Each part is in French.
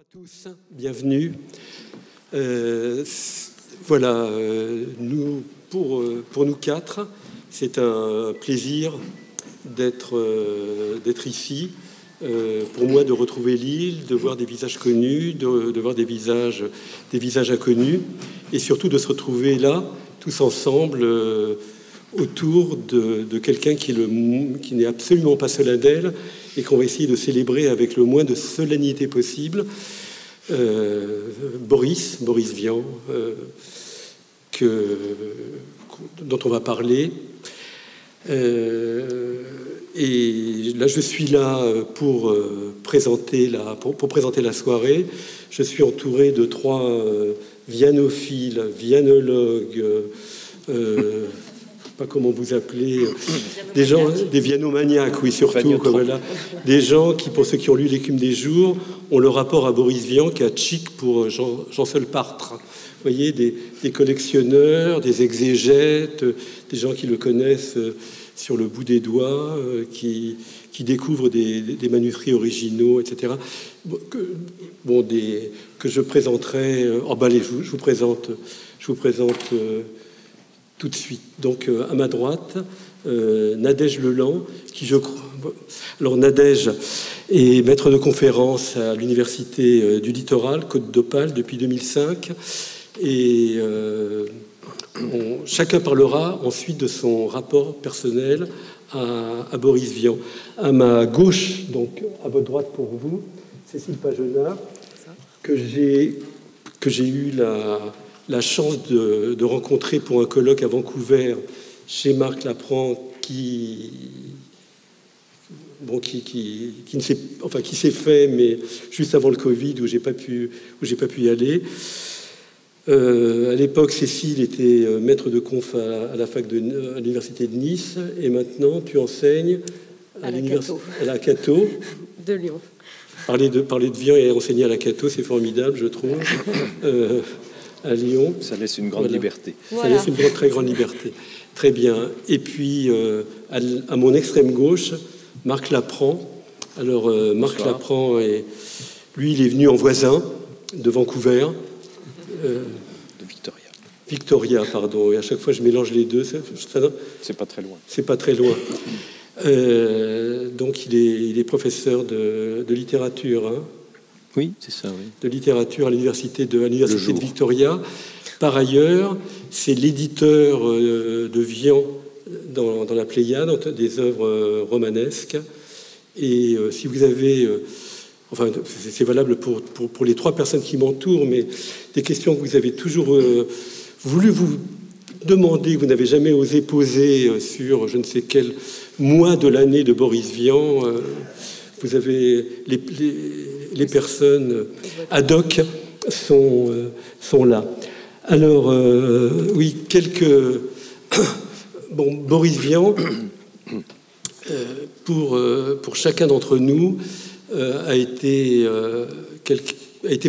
à tous, bienvenue. Voilà, pour nous quatre, c'est un plaisir d'être ici. Pour moi, de retrouver l'île, de voir des visages connus, de voir des visages inconnus, et surtout de se retrouver là, tous ensemble, autour de quelqu'un qui n'est absolument pas solennel et qu'on va essayer de célébrer avec le moins de solennité possible. Boris Vian, dont on va parler. Et là, je suis là pour présenter la soirée. Je suis entouré de trois vianophiles, vianologues, pas comment vous appelez, des gens, des vianomaniaques, oui, surtout, voilà, des gens qui, pour ceux qui ont lu L'écume des jours, ont le rapport à Boris Vian qu'a Chic pour Jean-Seul Partre. Vous voyez, des collectionneurs, des exégètes, des gens qui le connaissent sur le bout des doigts, qui découvrent des manuscrits originaux, etc. Que je présenterai. Je vous présente tout de suite. Donc, à ma droite, Nadège Leland, qui je crois. Alors, Nadège est maître de conférence à l'Université du Littoral, Côte d'Opale, depuis 2005. Et chacun parlera ensuite de son rapport personnel à Boris Vian. À ma gauche, donc à votre droite pour vous, Cécile Pagenat, que j'ai eu la chance de rencontrer pour un colloque à Vancouver chez Marc Laprand, qui s'est fait, mais juste avant le Covid, où j'ai pas pu y aller. À l'époque, Cécile était maître de conf à l'université de Nice, et maintenant tu enseignes à la Cato de Lyon. Parler de Vian et enseigner à la Cato, c'est formidable, je trouve. À Lyon, ça laisse une grande liberté. Ça laisse une très grande liberté. Très bien. Et puis à mon extrême gauche, Marc Laprand. Alors Marc Laprand, lui, il est venu en voisin de Vancouver. De Victoria. Victoria, pardon. Et à chaque fois, je mélange les deux. C'est pas très loin. C'est pas très loin. Donc, il est professeur de littérature. Hein. Oui, c'est ça, oui. De littérature à l'université de Victoria. Par ailleurs, c'est l'éditeur de Vian dans la Pléiade, des œuvres romanesques. Et si vous avez... Enfin, c'est valable pour les trois personnes qui m'entourent, mais des questions que vous avez toujours voulu vous demander, que vous n'avez jamais osé poser sur je ne sais quel mois de l'année de Boris Vian. Vous avez les personnes ad hoc sont là. Alors, oui, Boris Vian, pour chacun d'entre nous, a été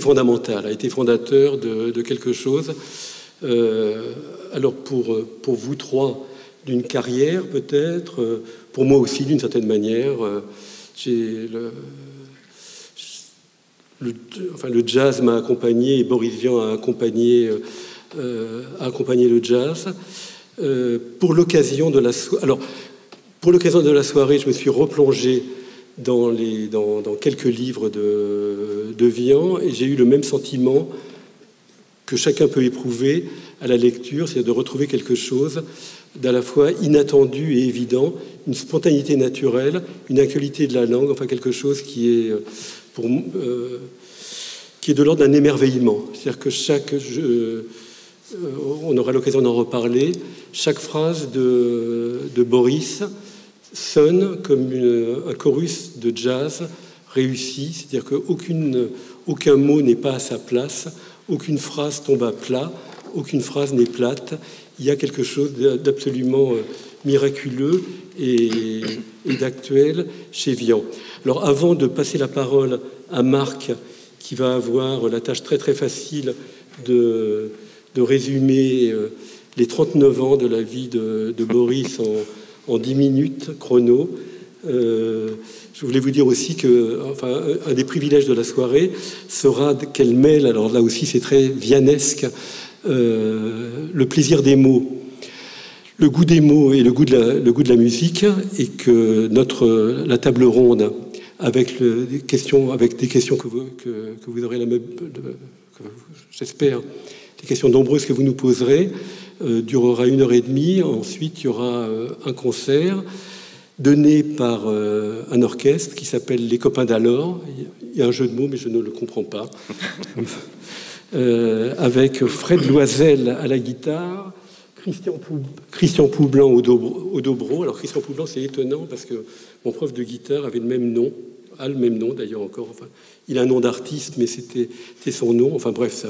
fondamental, a été fondateur de quelque chose. Alors pour vous trois, d'une carrière peut-être, pour moi aussi d'une certaine manière. Le jazz m'a accompagné et Boris Vian a accompagné le jazz. Pour l'occasion de la soirée, je me suis replongé dans quelques livres de Vian, et j'ai eu le même sentiment que chacun peut éprouver à la lecture, c'est de retrouver quelque chose d'à la fois inattendu et évident, une spontanéité naturelle, une inculité de la langue, enfin quelque chose qui est de l'ordre d'un émerveillement. C'est-à-dire que on aura l'occasion d'en reparler, chaque phrase de Boris sonne comme un chorus de jazz réussi, c'est-à-dire qu'aucun mot n'est pas à sa place, aucune phrase tombe à plat, aucune phrase n'est plate. Il y a quelque chose d'absolument miraculeux et d'actuel chez Vian. Alors avant de passer la parole à Marc, qui va avoir la tâche très très facile de résumer les 39 ans de la vie de Boris en 10 minutes chrono, Je voulais vous dire aussi que, enfin, un des privilèges de la soirée sera qu'elle mêle, alors là aussi c'est très vianesque, le plaisir des mots, le goût des mots et le goût de la musique, et que la table ronde avec des questions que vous aurez j'espère, des questions nombreuses que vous nous poserez, durera 1h30. Ensuite, il y aura un concert donné par un orchestre qui s'appelle Les Copains d'Alors. Il y a un jeu de mots, mais je ne le comprends pas. Avec Fred Loisel à la guitare, Christian Poublan au dobro. Alors Christian Poublan, c'est étonnant parce que mon prof de guitare avait le même nom, a le même nom d'ailleurs encore. Enfin, il a un nom d'artiste, mais c'était son nom. Enfin bref,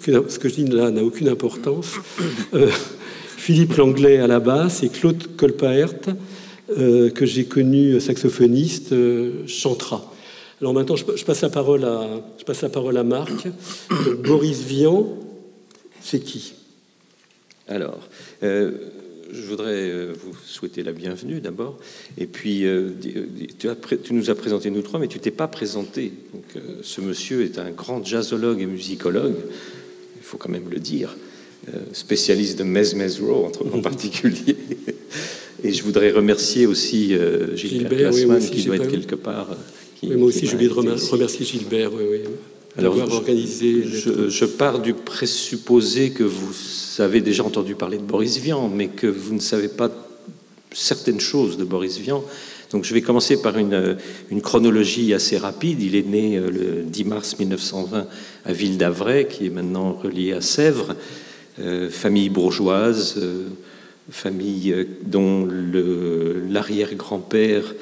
ce que je dis là n'a aucune importance. Philippe Langlais à la basse et Claude Colpaert, que j'ai connu saxophoniste, chantera. Alors maintenant, je passe la parole à Marc. Donc, Boris Vian, c'est qui? Alors, je voudrais vous souhaiter la bienvenue d'abord. Et puis, tu nous as présenté nous trois, mais tu t'es pas présenté. Donc, ce monsieur est un grand jazzologue et musicologue, il faut quand même le dire, spécialiste de Mez-Mez-Row en particulier. Et je voudrais remercier aussi Gilbert Glassman, qui doit être quelque part. Moi aussi, j'ai oublié de remercier Gilbert. Alors, je pars du présupposé que vous avez déjà entendu parler de Boris Vian, mais que vous ne savez pas certaines choses de Boris Vian. Donc je vais commencer par une chronologie assez rapide. Il est né le 10 mars 1920 à Ville d'Avray, qui est maintenant reliée à Sèvres, famille bourgeoise, famille dont l'arrière-grand-père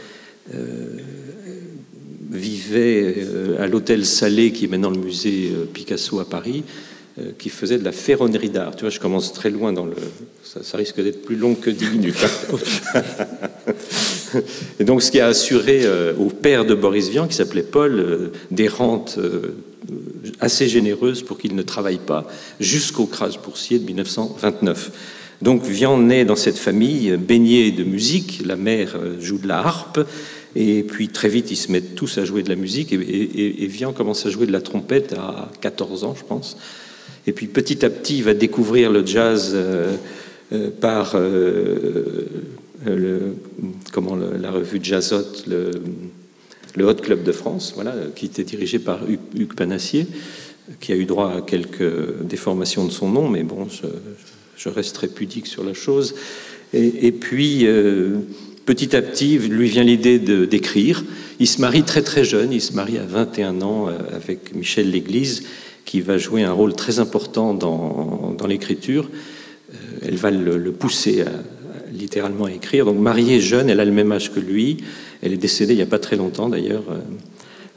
vivait à l'hôtel Salé, qui est maintenant le musée Picasso à Paris, qui faisait de la ferronnerie d'art. Tu vois, je commence très loin dans le... Ça risque d'être plus long que 10 minutes. Et donc, ce qui a assuré au père de Boris Vian, qui s'appelait Paul, des rentes assez généreuses pour qu'il ne travaille pas, jusqu'au krach boursier de 1929. Donc, Vian naît dans cette famille baignée de musique. La mère joue de la harpe. Et puis très vite, ils se mettent tous à jouer de la musique, et Vian commence à jouer de la trompette à 14 ans, je pense. Et puis petit à petit, il va découvrir le jazz par la revue Jazzot, le Hot Club de France, voilà, qui était dirigé par Hugues Panassier, qui a eu droit à quelques déformations de son nom, mais bon, je reste très pudique sur la chose. Et puis... petit à petit, lui vient l'idée d'écrire. Il se marie très très jeune, il se marie à 21 ans avec Michel Léglise, qui va jouer un rôle très important dans l'écriture. Elle va le pousser littéralement à écrire. Donc mariée jeune, elle a le même âge que lui. Elle est décédée il n'y a pas très longtemps d'ailleurs.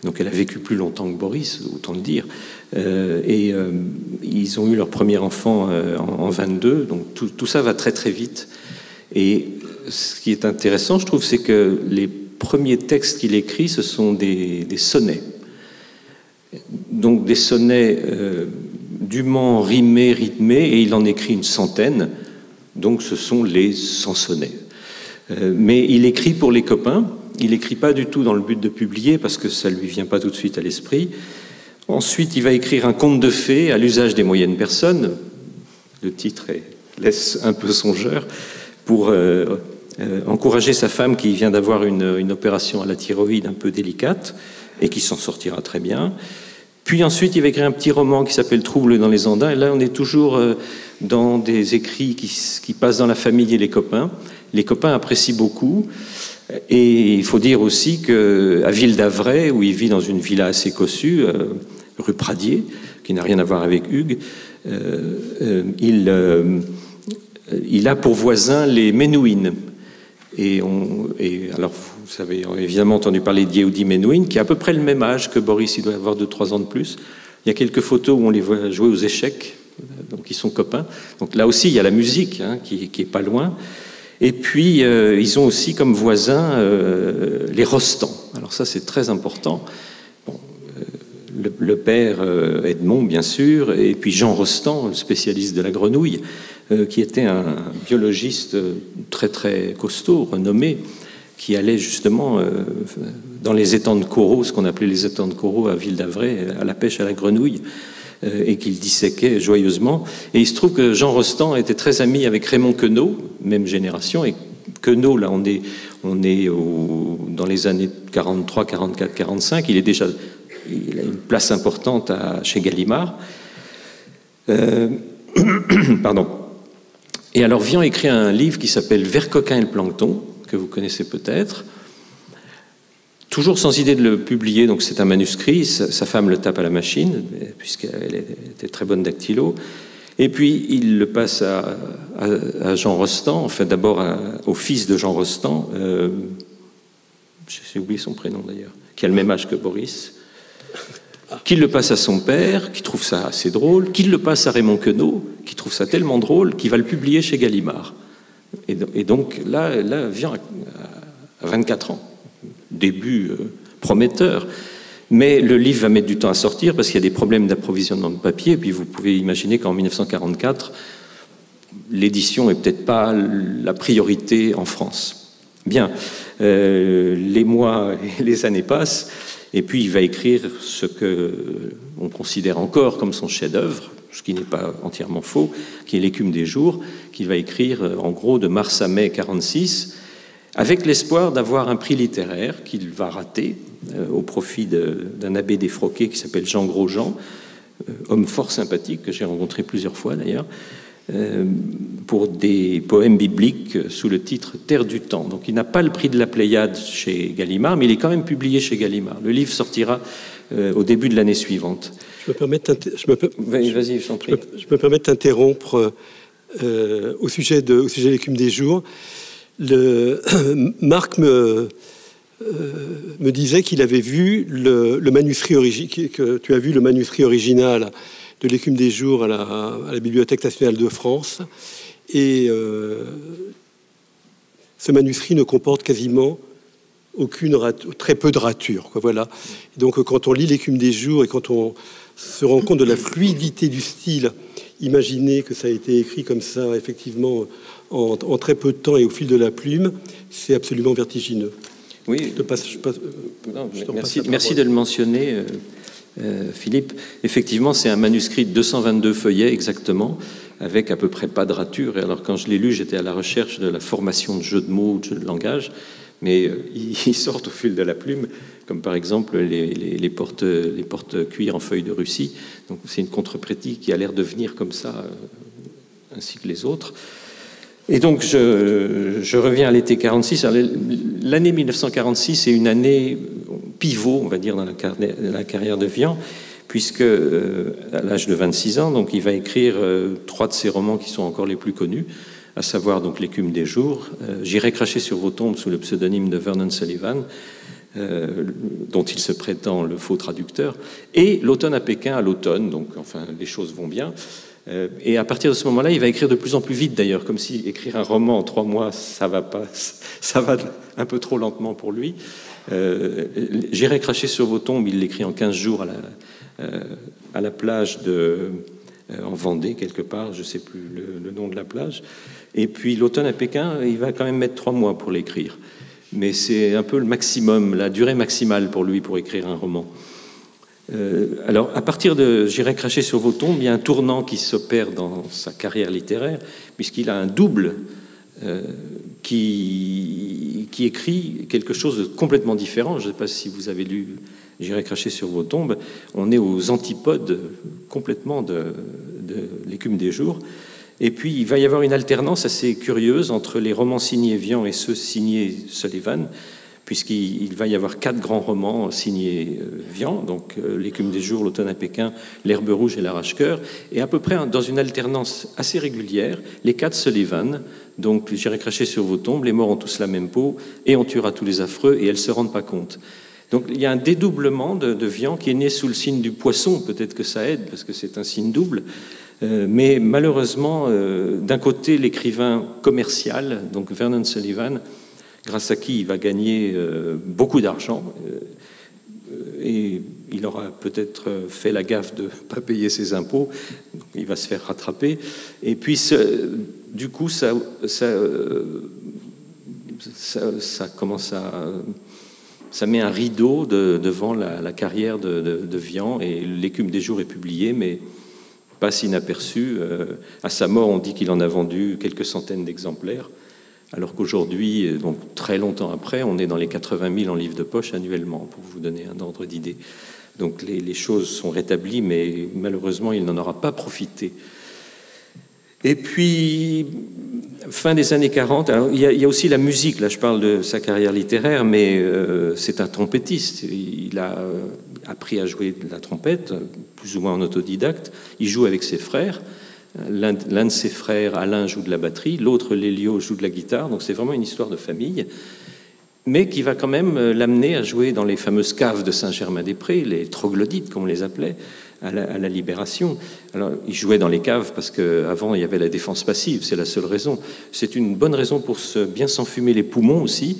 Donc elle a vécu plus longtemps que Boris, autant le dire. Ils ont eu leur premier enfant en 22. Donc tout ça va très très vite. Et ce qui est intéressant, je trouve, c'est que les premiers textes qu'il écrit, ce sont des sonnets. Donc des sonnets dûment rimés, rythmés, et il en écrit une centaine. Donc ce sont les 100 sonnets. Mais il écrit pour les copains. Il n'écrit pas du tout dans le but de publier, parce que ça ne lui vient pas tout de suite à l'esprit. Ensuite, il va écrire un conte de fées à l'usage des moyennes personnes. Le titre laisse un peu songeur, pour encourager sa femme qui vient d'avoir une opération à la thyroïde un peu délicate et qui s'en sortira très bien. Puis ensuite, il va écrire un petit roman qui s'appelle Trouble dans les Andins. Et là, on est toujours dans des écrits qui passent dans la famille et les copains. Les copains apprécient beaucoup. Et il faut dire aussi qu'à Ville d'Avray, où il vit dans une villa assez cossue, rue Pradier, qui n'a rien à voir avec Hugues, il a pour voisin les Ménouines. Et alors, vous avez évidemment entendu parler d'Yehudi Menuhin, qui a à peu près le même âge que Boris, il doit avoir 2-3 ans de plus. Il y a quelques photos où on les voit jouer aux échecs, donc ils sont copains. Donc là aussi, il y a la musique qui est pas loin. Et puis, ils ont aussi comme voisins les Rostand. Alors ça, c'est très important. Bon, le père Edmond, bien sûr, et puis Jean Rostand, le spécialiste de la grenouille, qui était un biologiste très très costaud, renommé, qui allait justement dans les étangs de coraux, ce qu'on appelait les étangs de coraux à Ville d'Avray, à la pêche à la grenouille, et qu'il disséquait joyeusement. Et il se trouve que Jean Rostand était très ami avec Raymond Queneau, même génération, et Queneau, là, on est dans les années 43, 44, 45, il a une place importante chez Gallimard. Pardon. Et alors Vian écrit un livre qui s'appelle Vers coquin et le plancton, que vous connaissez peut-être, toujours sans idée de le publier, donc c'est un manuscrit, sa femme le tape à la machine, puisqu'elle était très bonne dactylo, et puis il le passe à Jean Rostand, enfin d'abord au fils de Jean Rostand, j'ai oublié son prénom d'ailleurs, qui a le même âge que Boris, qu'il le passe à son père, qui trouve ça assez drôle, qu'il le passe à Raymond Queneau, qui trouve ça tellement drôle qu'il va le publier chez Gallimard. Et donc là vient à 24 ans, début prometteur. Mais le livre va mettre du temps à sortir parce qu'il y a des problèmes d'approvisionnement de papier. Et puis vous pouvez imaginer qu'en 1944, l'édition n'est peut-être pas la priorité en France. Bien, les mois et les années passent. Et puis il va écrire ce qu'on considère encore comme son chef-d'œuvre, ce qui n'est pas entièrement faux, qui est L'écume des jours, qu'il va écrire en gros de mars à mai 1946, avec l'espoir d'avoir un prix littéraire qu'il va rater au profit d'un abbé défroqué qui s'appelle Jean Grosjean, homme fort sympathique que j'ai rencontré plusieurs fois d'ailleurs, pour des poèmes bibliques sous le titre Terre du temps. Donc il n'a pas le prix de la Pléiade chez Gallimard, mais il est quand même publié chez Gallimard. Le livre sortira au début de l'année suivante. Je me permets Vas-y, je t'en prie. Je me permets de t'interrompre au sujet de L'écume des jours. Marc me disait qu'il avait vu le manuscrit que tu as vu le manuscrit original de L'écume des jours à la Bibliothèque nationale de France, et ce manuscrit ne comporte quasiment très peu de ratures, quoi, voilà. Et donc quand on lit L'écume des jours et quand on se rend compte de la fluidité du style, imaginez que ça a été écrit comme ça, effectivement, en très peu de temps et au fil de la plume, c'est absolument vertigineux. Oui, merci de le mentionner, Philippe. Effectivement, c'est un manuscrit de 222 feuillets exactement, avec à peu près pas de rature. Et alors, quand je l'ai lu, j'étais à la recherche de la formation de jeux de mots, de jeux de langage, mais ils sortent au fil de la plume, comme par exemple les portes cuir en feuilles de Russie. Donc, c'est une contrepartie qui a l'air de venir comme ça, ainsi que les autres. Et donc, je reviens à l'été 46. L'année 1946 est une année pivot, on va dire, dans la carrière de Vian, puisque à l'âge de 26 ans, donc, il va écrire 3 de ses romans qui sont encore les plus connus, à savoir donc L'écume des jours, J'irai cracher sur vos tombes sous le pseudonyme de Vernon Sullivan, dont il se prétend le faux traducteur, et L'automne à Pékin à l'automne, donc enfin les choses vont bien. Et à partir de ce moment-là, il va écrire de plus en plus vite d'ailleurs, comme si écrire un roman en 3 mois, ça va un peu trop lentement pour lui. J'irai cracher sur vos tombes, il l'écrit en 15 jours à la plage en Vendée, quelque part, je ne sais plus le nom de la plage. Et puis L'automne à Pékin, il va quand même mettre 3 mois pour l'écrire. Mais c'est un peu le maximum, la durée maximale pour lui pour écrire un roman. Alors, à partir de J'irai cracher sur vos tombes, il y a un tournant qui s'opère dans sa carrière littéraire, puisqu'il a un double qui écrit quelque chose de complètement différent. Je ne sais pas si vous avez lu J'irai cracher sur vos tombes. On est aux antipodes complètement de L'écume des jours. Et puis, il va y avoir une alternance assez curieuse entre les romans signés Vian et ceux signés Sullivan, puisqu'il va y avoir 4 grands romans signés Vian, donc L'écume des jours, L'automne à Pékin, L'herbe rouge et L'arrache-cœur, et à peu près dans une alternance assez régulière, les 4 Sullivan, donc J'irai cracher sur vos tombes, Les morts ont tous la même peau, et On tuera tous les affreux, et elles se rendent pas compte. Donc il y a un dédoublement de Vian qui est né sous le signe du poisson, peut-être que ça aide, parce que c'est un signe double, mais malheureusement, d'un côté, l'écrivain commercial, donc Vernon Sullivan, grâce à qui il va gagner beaucoup d'argent, et il aura peut-être fait la gaffe de ne pas payer ses impôts, il va se faire rattraper, et puis du coup ça ça commence ça met un rideau devant la carrière de Vian, et L'écume des jours est publié, mais passe inaperçu. À sa mort, on dit qu'il en a vendu quelques centaines d'exemplaires, alors qu'aujourd'hui, donc très longtemps après, on est dans les 80 000 en livres de poche annuellement, pour vous donner un ordre d'idée. Donc les choses sont rétablies, mais malheureusement, il n'en aura pas profité. Et puis, fin des années 40, alors, il y a aussi la musique. Là, je parle de sa carrière littéraire, mais c'est un trompettiste. Il a appris à jouer de la trompette, plus ou moins en autodidacte. Il joue avec ses frères. L'un de ses frères, Alain, joue de la batterie. L'autre, Lélio, joue de la guitare. Donc c'est vraiment une histoire de famille, mais qui va quand même l'amener à jouer dans les fameuses caves de Saint-Germain-des-Prés, les troglodytes, comme on les appelait, à la Libération. Alors, il jouait dans les caves parce qu'avant, il y avait la défense passive, c'est la seule raison. C'est une bonne raison pour bien s'enfumer les poumons aussi,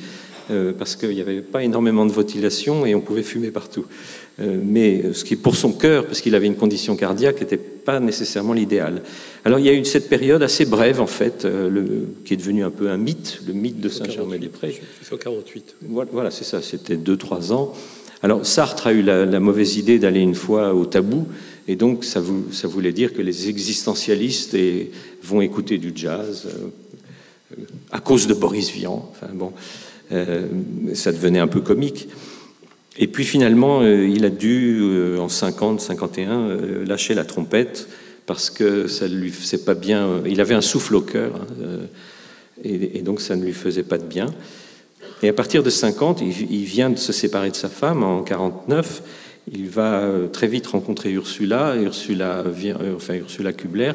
parce qu'il n'y avait pas énormément de ventilation et on pouvait fumer partout. Mais ce qui, pour son cœur, parce qu'il avait une condition cardiaque, n'était pas nécessairement l'idéal. Alors, il y a eu cette période assez brève, en fait, qui est devenue un peu un mythe, le mythe de Saint-Germain-des-Prés. 1948. Voilà, c'est ça, c'était 2-3 ans. Alors, Sartre a eu la mauvaise idée d'aller une fois au Tabou, et donc ça voulait dire que les existentialistes vont écouter du jazz à cause de Boris Vian. Enfin, bon, ça devenait un peu comique. Et puis finalement, il a dû, en 50-51, lâcher la trompette, parce que ça ne lui faisait pas bien. Il avait un souffle au cœur, et donc ça ne lui faisait pas de bien. Et à partir de 50, il vient de se séparer de sa femme en 49. Il va très vite rencontrer Ursula Kubler,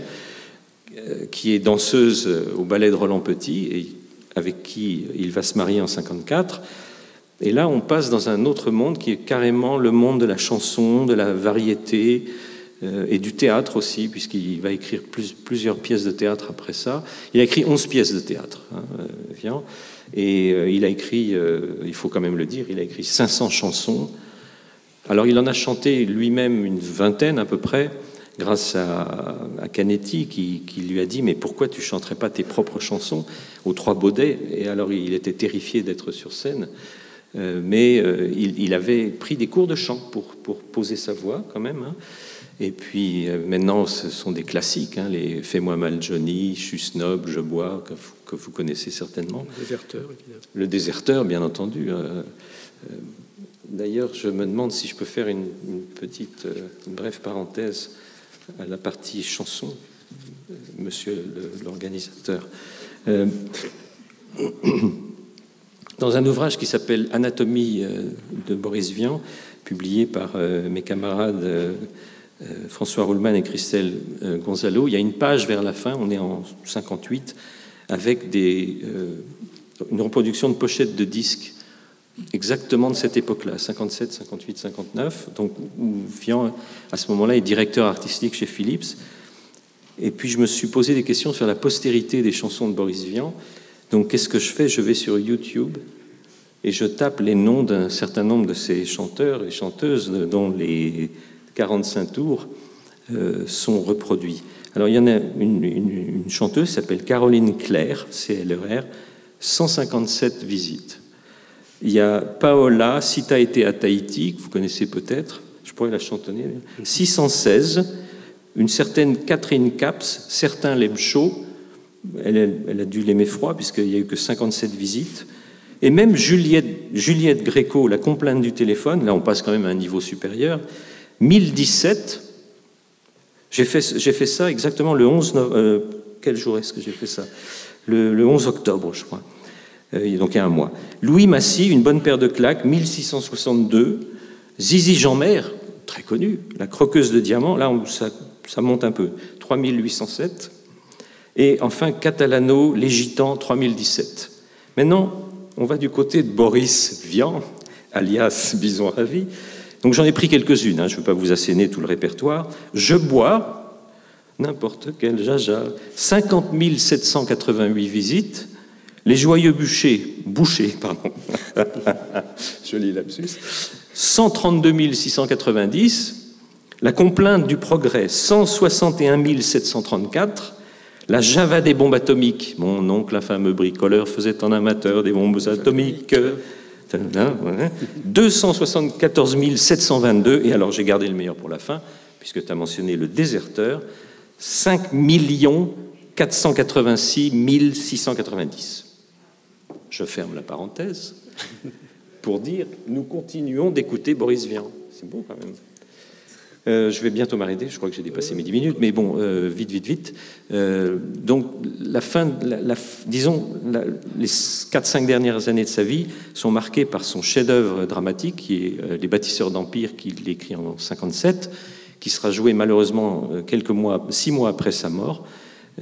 qui est danseuse au ballet de Roland Petit, et avec qui il va se marier en 54. Et là, on passe dans un autre monde qui est carrément le monde de la chanson, de la variété et du théâtre aussi, puisqu'il va écrire plusieurs pièces de théâtre après ça. Il a écrit 11 pièces de théâtre, Vian. Et il a écrit, il faut quand même le dire, il a écrit 500 chansons. Alors il en a chanté lui-même une vingtaine à peu près, grâce à Canetti qui lui a dit « Mais pourquoi tu chanterais pas tes propres chansons aux Trois Baudets ?» Et alors il était terrifié d'être sur scène, mais il avait pris des cours de chant pour poser sa voix quand même, hein. Et puis maintenant, ce sont des classiques, hein, les « Fais-moi mal Johnny »,« Je suis snob, je bois », que vous connaissez certainement. Le Déserteur, évidemment. Le Déserteur, bien entendu. D'ailleurs, je me demande si je peux faire une brève parenthèse à la partie chanson, monsieur l'organisateur. Dans un ouvrage qui s'appelle « Anatomie de Boris Vian », publié par mes camarades François Ruhlmann et Christelle Gonzalo, il y a une page vers la fin, on est en 58, avec une reproduction de pochettes de disques exactement de cette époque-là, 57, 58, 59, donc où Vian, à ce moment-là, est directeur artistique chez Philips. Et puis je me suis posé des questions sur la postérité des chansons de Boris Vian. Donc qu'est-ce que je fais? Je vais sur YouTube et je tape les noms d'un certain nombre de ces chanteurs et chanteuses dont les 45 tours sont reproduits. Alors il y en a une chanteuse qui s'appelle Caroline Claire, CLR, 157 visites. Il y a Paola, Si t'as été à Tahiti, que vous connaissez peut-être, je pourrais la chantonner, 616, une certaine Catherine Caps, certains l'aiment chaud, elle a dû l'aimer froid puisqu'il n'y a eu que 57 visites, et même Juliette Gréco, la complainte du téléphone, là on passe quand même à un niveau supérieur, 1017. J'ai fait ça exactement le 11 novembre. Quel jour est-ce que j'ai fait ça? Le 11 octobre, je crois. Donc il y a un mois. Louis Massy, Une bonne paire de claques, 1662. Zizi Jeanmer, très connu, La croqueuse de diamants, là ça monte un peu, 3807. Et enfin Catalano, Les Gitans, 3017. Maintenant, on va du côté de Boris Vian, alias Bison Ravi. Donc j'en ai pris quelques-unes, hein, je ne vais pas vous asséner tout le répertoire. Je bois, n'importe quel jaja, 50 788 visites. Les joyeux bouchers, pardon, joli lapsus, 132 690. La complainte du progrès, 161 734. La Java des bombes atomiques. Mon oncle, un fameux bricoleur, faisait en amateur des bombes atomiques. 274 722, et alors j'ai gardé le meilleur pour la fin, puisque tu as mentionné le déserteur, 5 486 690. Je ferme la parenthèse pour dire nous continuons d'écouter Boris Vian. C'est beau quand même. Je vais bientôt m'arrêter, je crois que j'ai dépassé mes 10 minutes, mais bon, vite. Donc, disons, les 4-5 dernières années de sa vie sont marquées par son chef-d'œuvre dramatique, qui est Les Bâtisseurs d'Empire, qu'il écrit en 1957, qui sera joué malheureusement 6 mois après sa mort,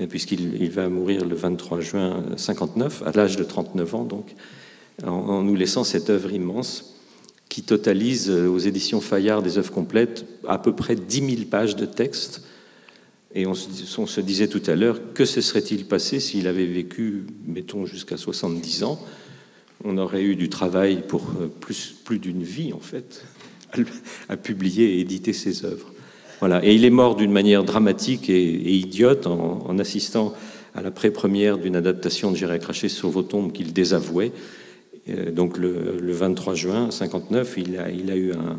puisqu'il va mourir le 23 juin 1959, à l'âge de 39 ans, donc, en nous laissant cette œuvre immense, qui totalise aux éditions Fayard des œuvres complètes à peu près 10 000 pages de texte. Et on se disait tout à l'heure, que se serait-il passé s'il avait vécu, mettons, jusqu'à 70 ans? On aurait eu du travail pour plus d'une vie, en fait, à publier et éditer ses œuvres. Voilà. Et il est mort d'une manière dramatique et idiote en assistant à la pré-première d'une adaptation de J'irai cracher sur vos tombes qu'il désavouait. Donc le 23 juin 1959, il a eu une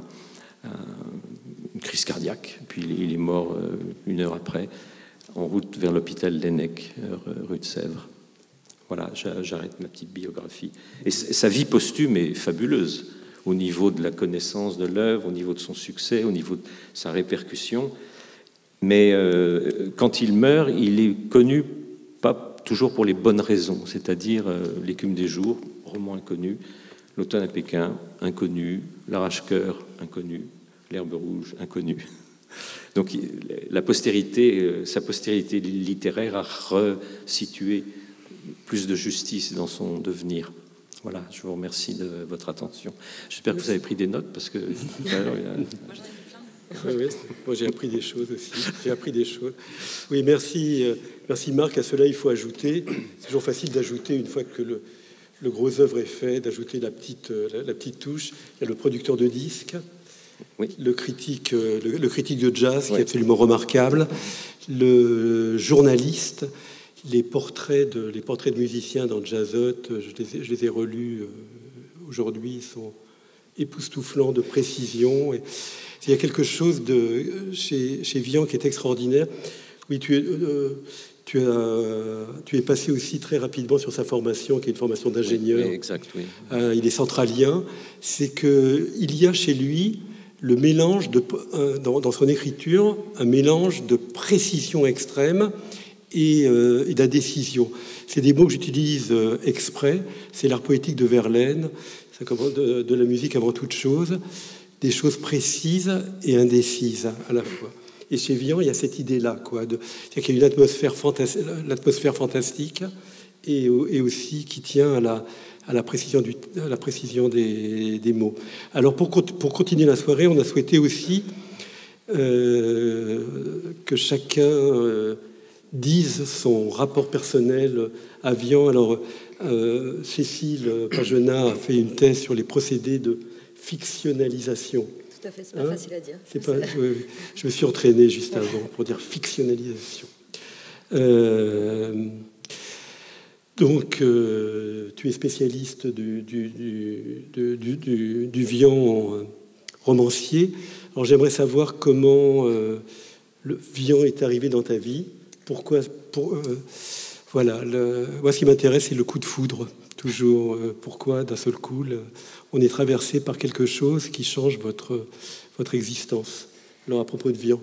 crise cardiaque, puis il est mort 1 heure après, en route vers l'hôpital Laennec, rue de Sèvres. Voilà, j'arrête ma petite biographie. Et sa vie posthume est fabuleuse, au niveau de la connaissance de l'œuvre, au niveau de son succès, au niveau de sa répercussion. Mais quand il meurt, il est connu pas toujours pour les bonnes raisons, c'est-à-dire L'écume des jours, roman inconnu, L'automne à Pékin, inconnu, L'arrache-cœur, inconnu, L'herbe rouge, inconnu. Donc sa postérité littéraire a resitué plus de justice dans son devenir. Voilà, je vous remercie de votre attention. J'espère que vous avez pris des notes, parce que... Oui, moi j'ai appris des choses aussi. Oui, merci Marc. À cela, il faut ajouter. C'est toujours facile d'ajouter une fois que le gros œuvre est fait, d'ajouter la petite touche. Il y a le producteur de disques, oui. le critique de jazz, qui est absolument remarquable, le journaliste, les portraits de musiciens dans Jazzote. Je les ai relus aujourd'hui. Ils sont époustouflants de précision. Et il y a quelque chose chez Vian qui est extraordinaire. Oui, tu es passé aussi très rapidement sur sa formation, qui est une formation d'ingénieur. Oui, exact, oui. Il est centralien. C'est qu'il y a chez lui le mélange dans son écriture, un mélange de précision extrême et d'indécision. C'est des mots que j'utilise exprès. C'est l'art poétique de Verlaine. Ça commence de la musique avant toute chose. Des choses précises et indécises à la fois. Et chez Vian, il y a cette idée-là, c'est-à-dire qu'il y a une atmosphère fantastique et aussi qui tient à la précision des mots. Alors, pour continuer la soirée, on a souhaité aussi que chacun dise son rapport personnel à Vian. Alors, Cécile Pagenat a fait une thèse sur les procédés de fictionnalisation. Tout à fait, c'est pas facile à dire. Je me suis entraîné juste avant pour dire fictionnalisation. Donc, tu es spécialiste du Vian romancier. Alors, j'aimerais savoir comment le Vian est arrivé dans ta vie. Pourquoi voilà. Moi, ce qui m'intéresse, c'est le coup de foudre. Toujours, pourquoi d'un seul coup, on est traversé par quelque chose qui change votre existence. Alors, à propos de Vian.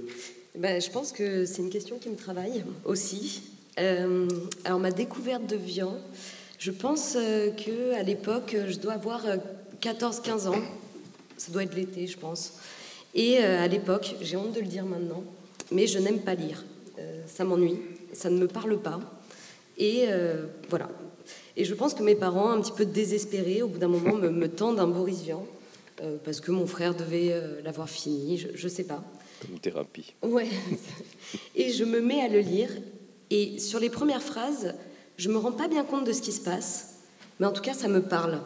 Je pense que c'est une question qui me travaille aussi. Alors, ma découverte de Vian, je pense qu'à l'époque, je dois avoir 14-15 ans. Ça doit être l'été, je pense. Et à l'époque, j'ai honte de le dire maintenant, mais je n'aime pas lire. Ça m'ennuie, ça ne me parle pas. Et voilà. Et je pense que mes parents, un petit peu désespérés, au bout d'un moment, me tendent un Boris Vian, parce que mon frère devait l'avoir fini, je sais pas. Comme une thérapie. Ouais. Et je me mets à le lire, et sur les premières phrases, je me rends pas bien compte de ce qui se passe, mais en tout cas, ça me parle.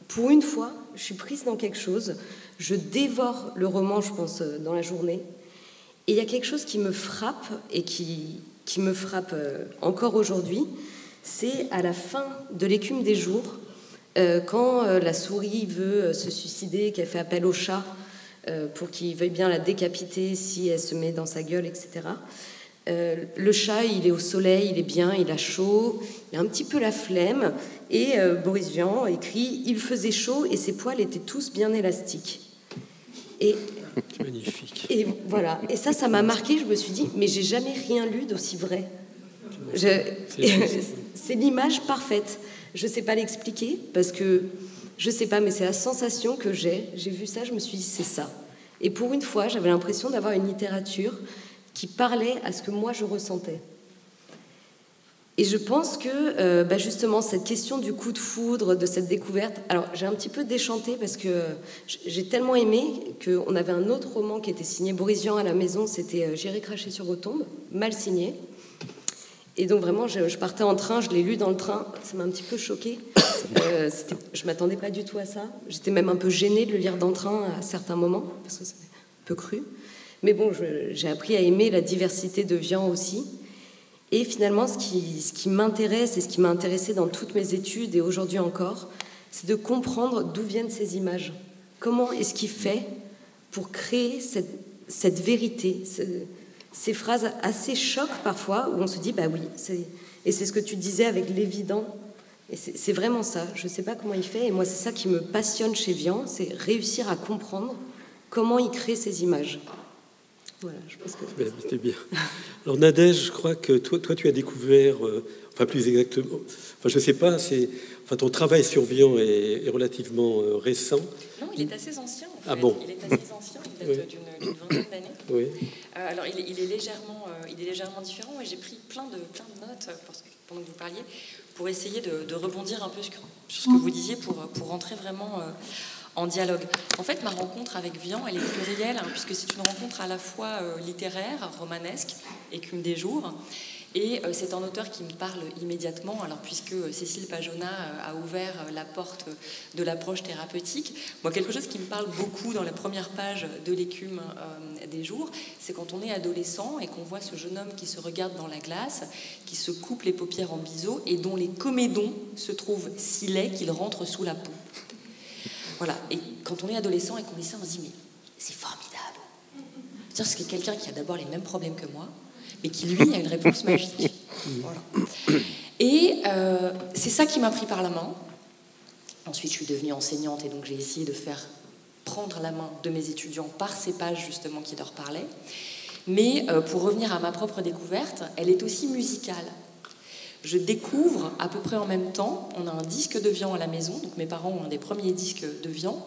Pour une fois, je suis prise dans quelque chose, je dévore le roman, je pense, dans la journée, et il y a quelque chose qui me frappe et qui qui me frappe encore aujourd'hui, c'est à la fin de l'Écume des jours, quand la souris veut se suicider, qu'elle fait appel au chat pour qu'il veuille bien la décapiter si elle se met dans sa gueule, etc. Le chat, il est au soleil, il est bien, il a chaud, il a un petit peu la flemme, et Boris Vian écrit « Il faisait chaud et ses poils étaient tous bien élastiques ». Et c'est magnifique. Et voilà. Et ça m'a marqué. Je me suis dit, mais j'ai jamais rien lu d'aussi vrai. C'est l'image parfaite. Je sais pas l'expliquer parce que je sais pas, mais c'est la sensation que j'ai. J'ai vu ça, je me suis dit, c'est ça. Et pour une fois, j'avais l'impression d'avoir une littérature qui parlait à ce que moi je ressentais. Et je pense que justement cette question du coup de foudre, de cette découverte, alors j'ai un petit peu déchanté parce que j'ai tellement aimé qu'on avait un autre roman qui était signé Boris Vian à la maison, c'était J'irai cracher sur vos tombes, mal signé. Et donc vraiment je partais en train, je l'ai lu dans le train, ça m'a un petit peu choquée. Je m'attendais pas du tout à ça. J'étais même un peu gênée de le lire dans le train à certains moments parce que c'était un peu cru. Mais bon, j'ai appris à aimer la diversité de Vian aussi. Et finalement, ce qui m'intéresse et ce qui m'a intéressé dans toutes mes études et aujourd'hui encore, c'est de comprendre d'où viennent ces images. Comment est-ce qu'il fait pour créer cette vérité, ces phrases assez chocs parfois, où on se dit, bah oui, et c'est ce que tu disais avec l'évident. Et c'est vraiment ça. Je ne sais pas comment il fait. Et moi, c'est ça qui me passionne chez Vian, c'est réussir à comprendre comment il crée ces images. Voilà, je pense que c'était bien. Alors Nadège, je crois que toi tu as découvert, enfin plus exactement, enfin je sais pas, ton travail sur Vian est relativement récent. Non, il est assez ancien en fait. Ah bon. Il est assez ancien, il date d'une vingtaine d'années. Oui. Alors il est légèrement différent et j'ai pris plein de notes pendant que vous parliez pour essayer de rebondir un peu sur ce que vous disiez pour rentrer vraiment en dialogue. En fait, ma rencontre avec Vian, elle est plurielle, puisque c'est une rencontre à la fois littéraire, romanesque, Écume des jours, et c'est un auteur qui me parle immédiatement, alors puisque Cécile Pajona a ouvert la porte de l'approche thérapeutique. Moi, quelque chose qui me parle beaucoup dans la première page de l'Écume des jours, c'est quand on est adolescent et qu'on voit ce jeune homme qui se regarde dans la glace, qui se coupe les paupières en biseau et dont les comédons se trouvent si laids qu'ils rentrent sous la peau. Voilà, et quand on est adolescent et qu'on lit ça, on se dit, mais c'est formidable. C'est-à-dire que c'est quelqu'un qui a d'abord les mêmes problèmes que moi, mais qui, lui, a une réponse magique. Voilà. Et c'est ça qui m'a pris par la main. Ensuite, je suis devenue enseignante et donc j'ai essayé de faire prendre la main de mes étudiants par ces pages, justement, qui leur parlaient. Mais pour revenir à ma propre découverte, elle est aussi musicale. Je découvre à peu près en même temps, on a un disque de Vian à la maison, donc mes parents ont un des premiers disques de Vian,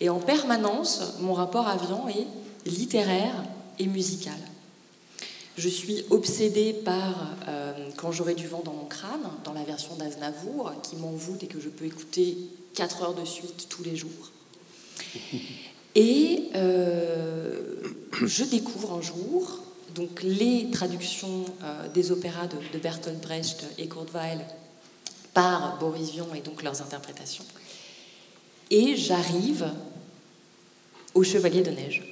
et en permanence, mon rapport à Vian est littéraire et musical. Je suis obsédée par Quand j'aurai du vent dans mon crâne, dans la version d'Aznavour, qui m'envoûte et que je peux écouter 4 heures de suite tous les jours. Et je découvre un jour donc les traductions des opéras de Bertolt Brecht et Kurt Weill par Boris Vian et donc leurs interprétations. Et j'arrive au Chevalier de Neige.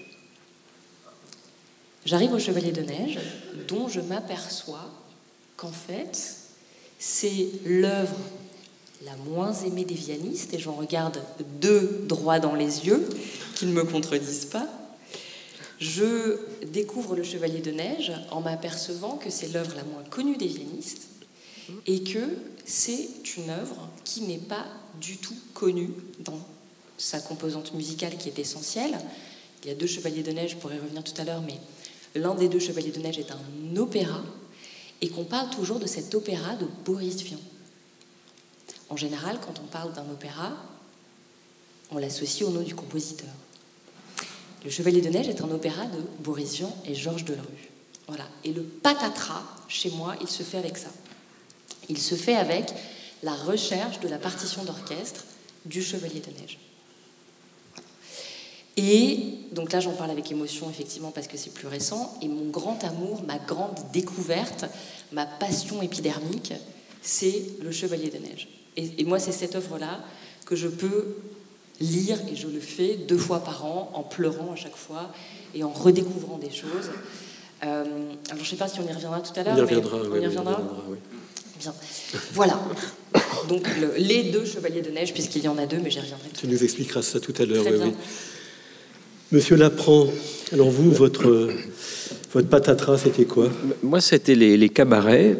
J'arrive au Chevalier de Neige, dont je m'aperçois qu'en fait, c'est l'œuvre la moins aimée des vianistes, et j'en regarde 2 droit dans les yeux, qui ne me contredisent pas. Je découvre le Chevalier de Neige en m'apercevant que c'est l'œuvre la moins connue des vianistes et que c'est une œuvre qui n'est pas du tout connue dans sa composante musicale qui est essentielle. Il y a 2 Chevaliers de Neige, je pourrais y revenir tout à l'heure, mais l'un des 2 Chevaliers de Neige est un opéra et qu'on parle toujours de cet opéra de Boris Vian. En général, quand on parle d'un opéra, on l'associe au nom du compositeur. Le Chevalier de Neige est un opéra de Boris Vian et Georges Delerue. Voilà. Et le patatras, chez moi, il se fait avec ça. Il se fait avec la recherche de la partition d'orchestre du Chevalier de Neige. Et donc là, j'en parle avec émotion, effectivement, parce que c'est plus récent. Et mon grand amour, ma grande découverte, ma passion épidermique, c'est le Chevalier de Neige. Et moi, c'est cette œuvre-là que je peux lire, et je le fais 2 fois par an, en pleurant à chaque fois et en redécouvrant des choses. Alors, je ne sais pas si on y reviendra tout à l'heure. On y reviendra, on y reviendra. Oui. Bien. Voilà. Donc, les 2 chevaliers de neige, puisqu'il y en a 2, mais j'y reviendrai. Tu nous expliqueras ça tout à l'heure. Très bien. Oui. Monsieur Laprand, alors vous, votre patatras, c'était quoi? Moi, c'était les cabarets,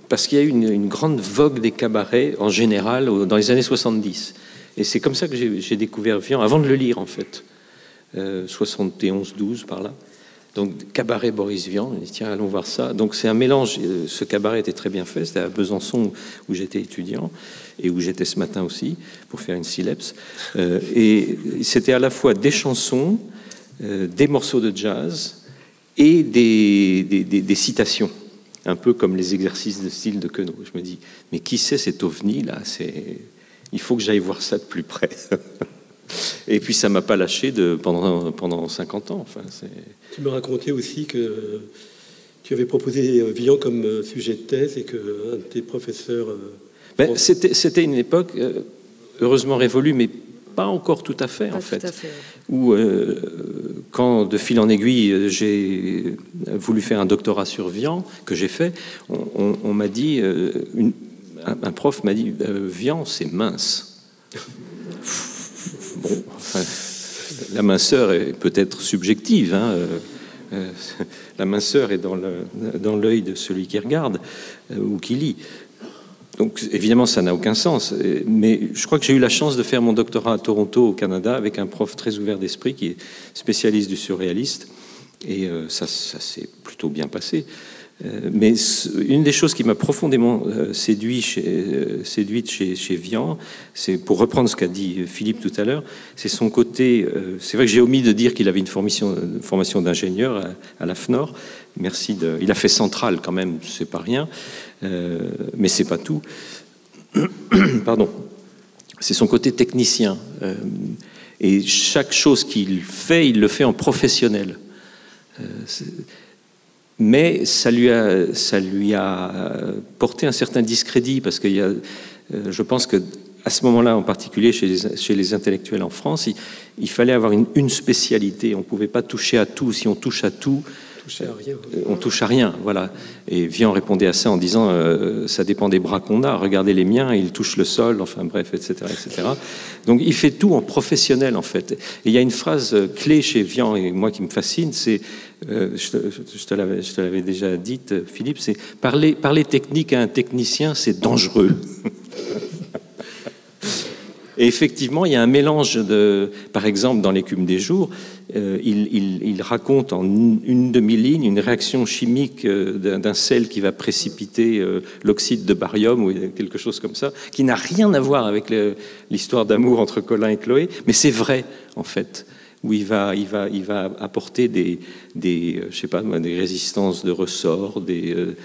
parce qu'il y a eu une grande vogue des cabarets en général dans les années 70. Et c'est comme ça que j'ai découvert Vian, avant de le lire en fait, 71-12 par là. Donc cabaret Boris Vian, on dit tiens allons voir ça. Donc c'est un mélange, ce cabaret était très bien fait, c'était à Besançon où j'étais étudiant et où j'étais ce matin aussi pour faire une sileps. Et c'était à la fois des chansons, des morceaux de jazz et des citations, un peu comme les exercices de style de Queneau. Je me dis mais qui c'est cet ovni là? Il faut que j'aille voir ça de plus près. Et puis ça m'a pas lâché pendant 50 ans. Enfin, tu me racontais aussi que tu avais proposé Vian comme sujet de thèse et qu'un de tes professeurs... C'était une époque heureusement révolue, mais pas encore tout à fait, pas en fait. Tout à fait. Où, quand de fil en aiguille, j'ai voulu faire un doctorat sur Vian, que j'ai fait, on m'a dit... un prof m'a dit Vian, c'est mince. Bon, enfin, la minceur est peut-être subjective. Hein, la minceur est dans l'œil de celui qui regarde ou qui lit. Donc, évidemment, ça n'a aucun sens. Mais je crois que j'ai eu la chance de faire mon doctorat à Toronto, au Canada, avec un prof très ouvert d'esprit qui est spécialiste du surréaliste. Et ça s'est plutôt bien passé. Mais une des choses qui m'a profondément séduite chez Vian, c'est, pour reprendre ce qu'a dit Philippe tout à l'heure, c'est son côté... c'est vrai que j'ai omis de dire qu'il avait une formation d'ingénieur à la FNOR. Merci il a fait Centrale quand même, c'est pas rien, mais c'est pas tout. Pardon. C'est son côté technicien. Et chaque chose qu'il fait, il le fait en professionnel. Mais ça lui a porté un certain discrédit, parce que je pense que à ce moment-là, en particulier chez les intellectuels en France, il fallait avoir une spécialité. On ne pouvait pas toucher à tout. Si on touche à tout, on touche à rien. Voilà. Et Vian répondait à ça en disant ça dépend des bras qu'on a. Regardez les miens, ils touchent le sol. Enfin bref, etc., etc. Donc il fait tout en professionnel en fait. Et il y a une phrase clé chez Vian et moi qui me fascine, c'est je te l'avais déjà dite, Philippe, c'est parler technique à un technicien, c'est dangereux. Et effectivement, il y a un mélange par exemple, dans l'Écume des jours, il raconte en une demi-ligne une réaction chimique d'un sel qui va précipiter l'oxyde de barium ou quelque chose comme ça, qui n'a rien à voir avec l'histoire d'amour entre Colin et Chloé, mais c'est vrai en fait. Où il va apporter je sais pas, des résistances de ressort, des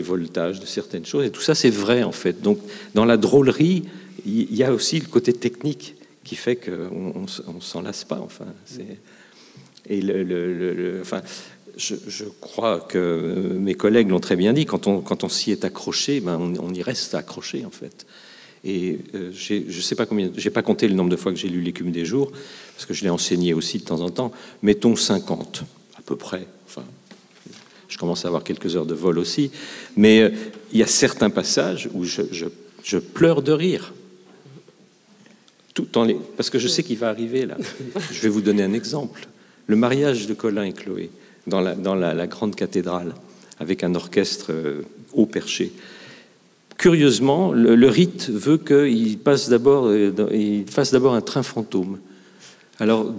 voltages de certaines choses, et tout ça c'est vrai en fait. Donc dans la drôlerie, il y a aussi le côté technique qui fait qu'on s'en lasse pas. Enfin, et enfin, je crois que mes collègues l'ont très bien dit. Quand on s'y est accroché, ben on y reste accroché en fait. Et je sais pas combien, j'ai pas compté le nombre de fois que j'ai lu l'Écume des jours, parce que je l'ai enseigné aussi de temps en temps. Mettons 50 à peu près. Enfin, je commence à avoir quelques heures de vol aussi, mais il y a certains passages où je pleure de rire. Parce que je sais qu'il va arriver là. Je vais vous donner un exemple. Le mariage de Colin et Chloé dans la grande cathédrale avec un orchestre haut perché. Curieusement, le rite veut qu'il fasse d'abord un train fantôme. Alors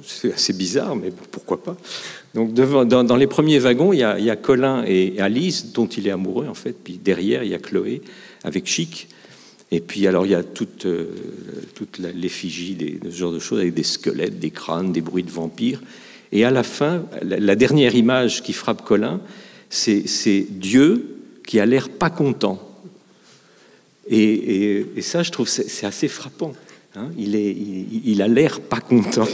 c'est assez bizarre, mais pourquoi pas. Donc dans les premiers wagons, il y a Colin et Alice dont il est amoureux en fait. Puis derrière, il y a Chloé avec Chic. Et puis alors il y a toute l'effigie de ce genre de choses avec des squelettes, des crânes, des bruits de vampires. Et à la fin, la dernière image qui frappe Colin, c'est Dieu qui a l'air pas content. Et ça, je trouve, c'est assez frappant. Hein, il a l'air pas content.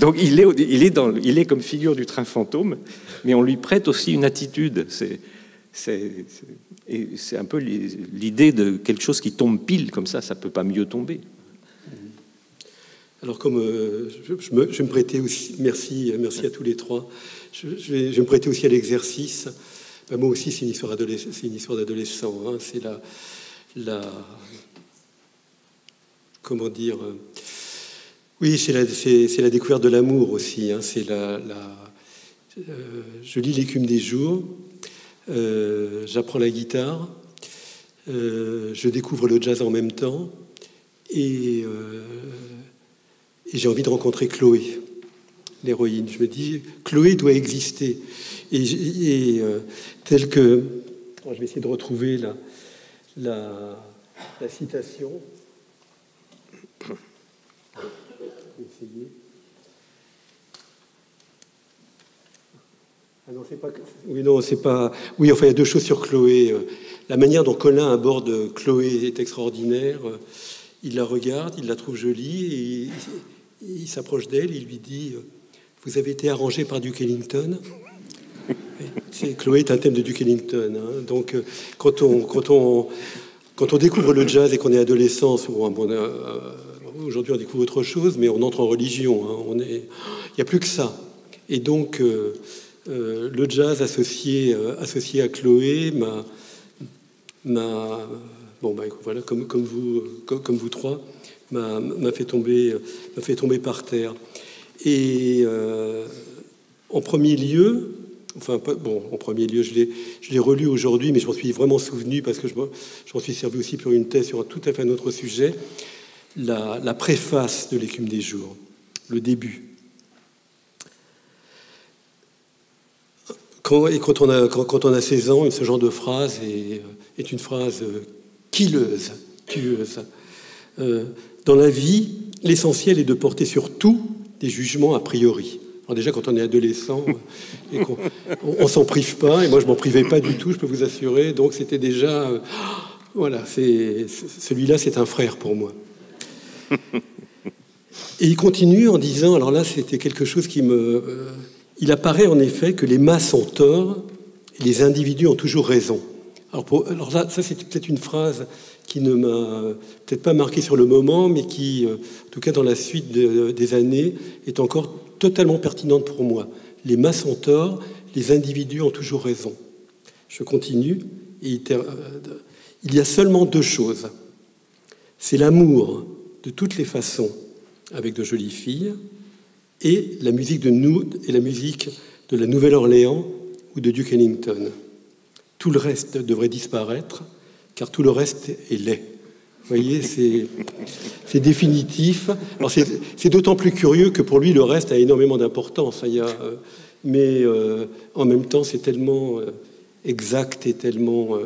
Donc il est comme figure du train fantôme, mais on lui prête aussi une attitude. C'est un peu l'idée de quelque chose qui tombe pile comme ça peut pas mieux tomber. Alors comme je vais me prêter aussi, merci à tous les trois, je vais me prêter aussi à l'exercice. Ben, moi aussi, c'est une histoire d'adolescent. Hein. C'est comment dire, oui, c'est la découverte de l'amour aussi. Hein. Je lis L'écume des jours, j'apprends la guitare, je découvre le jazz en même temps, et j'ai envie de rencontrer Chloé, l'héroïne. Je me dis, Chloé doit exister. Et tel que... je vais essayer de retrouver la citation. Je vais essayer. Ah non, c'est pas... Oui, non, c'est pas... Oui, enfin, il y a deux choses sur Chloé. La manière dont Colin aborde Chloé est extraordinaire. Il la regarde, il la trouve jolie, et il s'approche d'elle, il lui dit « Vous avez été arrangé par Duke Ellington ?» Chloé est un thème de Duke Ellington. Hein. Donc, quand on découvre le jazz et qu'on est adolescent, aujourd'hui on découvre autre chose, mais on entre en religion. Hein. Il n'y a plus que ça. Et donc, le jazz associé à Chloé voilà, comme vous trois, m'a fait tomber par terre. Et en premier lieu, je l'ai relu aujourd'hui, mais je m'en suis vraiment souvenu parce que je m'en suis servi aussi pour une thèse sur un tout à fait un autre sujet. La préface de L'écume des jours, le début. Quand on a 16 ans, ce genre de phrase est une phrase quilleuse, tueuse. Dans la vie, l'essentiel est de porter sur tout des jugements a priori. Alors déjà, quand on est adolescent, et on s'en prive pas, et moi je m'en privais pas du tout, je peux vous assurer. Donc c'était déjà, voilà, celui-là, c'est un frère pour moi. Et il continue en disant, alors là, c'était quelque chose qui il apparaît en effet que les masses ont tort et les individus ont toujours raison. Alors là, ça c'est peut-être une phrase qui ne m'a peut-être pas marqué sur le moment, mais qui, en tout cas dans la suite des années, est encore totalement pertinente pour moi. Les masses ont tort, les individus ont toujours raison. Je continue. Il y a seulement deux choses. C'est l'amour de toutes les façons avec de jolies filles et la musique de la Nouvelle-Orléans ou de Duke Ellington. Tout le reste devrait disparaître, car tout le reste est laid. Vous voyez, c'est définitif. Alors c'est d'autant plus curieux que pour lui, le reste a énormément d'importance. Mais en même temps, c'est tellement exact et tellement...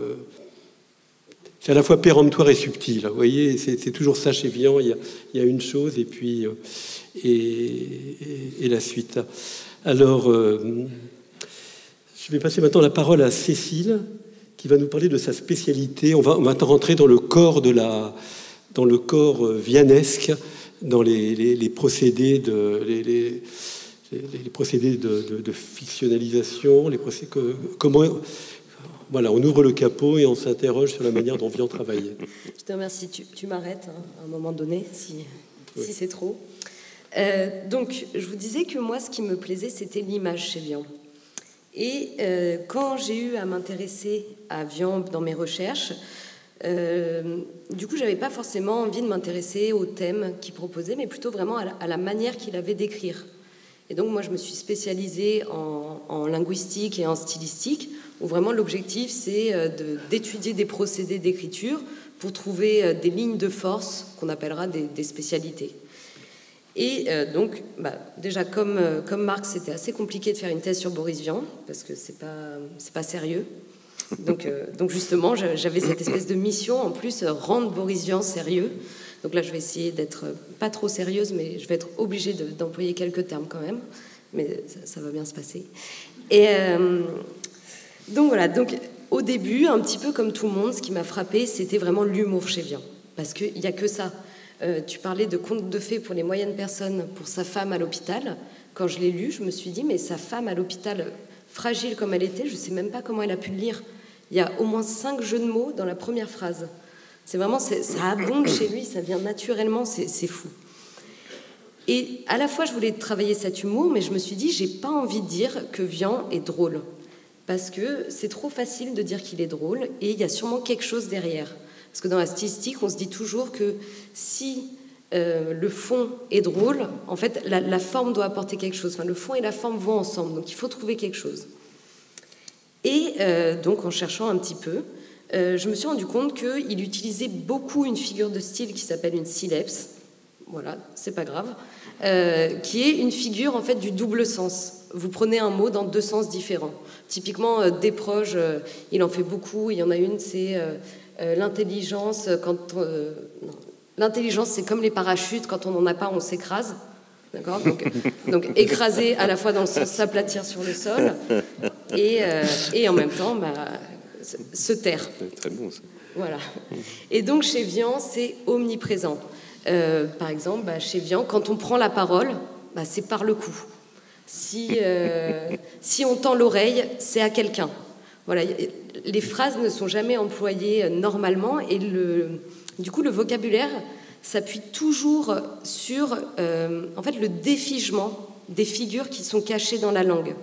c'est à la fois péremptoire et subtil. Vous voyez, c'est toujours ça chez Vian. Il y a une chose et puis et la suite. Alors... je vais passer maintenant la parole à Cécile, qui va nous parler de sa spécialité. On va rentrer dans le corps vianesque, dans les procédés de fictionnalisation, voilà, on ouvre le capot et on s'interroge sur la manière dont Vian travaillait. Je te remercie. Tu m'arrêtes à un moment donné, si c'est trop. Donc, je vous disais que moi, ce qui me plaisait, c'était l'image chez Vian. Et quand j'ai eu à m'intéresser à Vian dans mes recherches, du coup, j'avais pas forcément envie de m'intéresser au thème qu'il proposait, mais plutôt vraiment à la manière qu'il avait d'écrire. Et donc, moi, je me suis spécialisée en linguistique et en stylistique, où vraiment l'objectif, c'est d'étudier des procédés d'écriture pour trouver des lignes de force qu'on appellera des spécialités. Et donc, déjà, comme Marx, c'était assez compliqué de faire une thèse sur Boris Vian, parce que c'est pas sérieux. Donc justement, j'avais cette espèce de mission, en plus, rendre Boris Vian sérieux. Donc là, je vais essayer d'être pas trop sérieuse, mais je vais être obligée d'employer quelques termes quand même. Mais ça va bien se passer. Et donc voilà, donc au début, un petit peu comme tout le monde, ce qui m'a frappée, c'était vraiment l'humour chez Vian. Parce qu'il n'y a que ça. Tu parlais de contes de fées pour les moyennes personnes, pour sa femme à l'hôpital. Quand je l'ai lu, je me suis dit, mais sa femme à l'hôpital, fragile comme elle était, je ne sais même pas comment elle a pu le lire. Il y a au moins 5 jeux de mots dans la première phrase. C'est vraiment, ça abonde chez lui, ça vient naturellement, c'est fou. Et à la fois, je voulais travailler cet humour, mais je me suis dit, j'ai pas envie de dire que Vian est drôle. Parce que c'est trop facile de dire qu'il est drôle, et il y a sûrement quelque chose derrière. Parce que dans la stylistique, on se dit toujours que si le fond est drôle, en fait, la forme doit apporter quelque chose. Enfin, le fond et la forme vont ensemble, donc il faut trouver quelque chose. Et donc, en cherchant un petit peu, je me suis rendu compte qu'il utilisait beaucoup une figure de style qui s'appelle une sileps. Voilà, c'est pas grave. Qui est une figure, en fait, du double sens. Vous prenez un mot dans deux sens différents. Typiquement, Desproges, il en fait beaucoup. Il y en a une, c'est l'intelligence. L'intelligence, c'est comme les parachutes. Quand on n'en a pas, on s'écrase. D'accord ? Donc, écraser à la fois dans le sens s'aplatir sur le sol et en même temps, se taire. C'est très bon, ça. Voilà. Et donc, chez Vian, c'est omniprésent. Par exemple, chez Vian, quand on prend la parole, c'est par le cou. Si on tend l'oreille, c'est à quelqu'un. Voilà, les phrases ne sont jamais employées normalement et du coup, le vocabulaire s'appuie toujours sur en fait, le défigement des figures qui sont cachées dans la langue.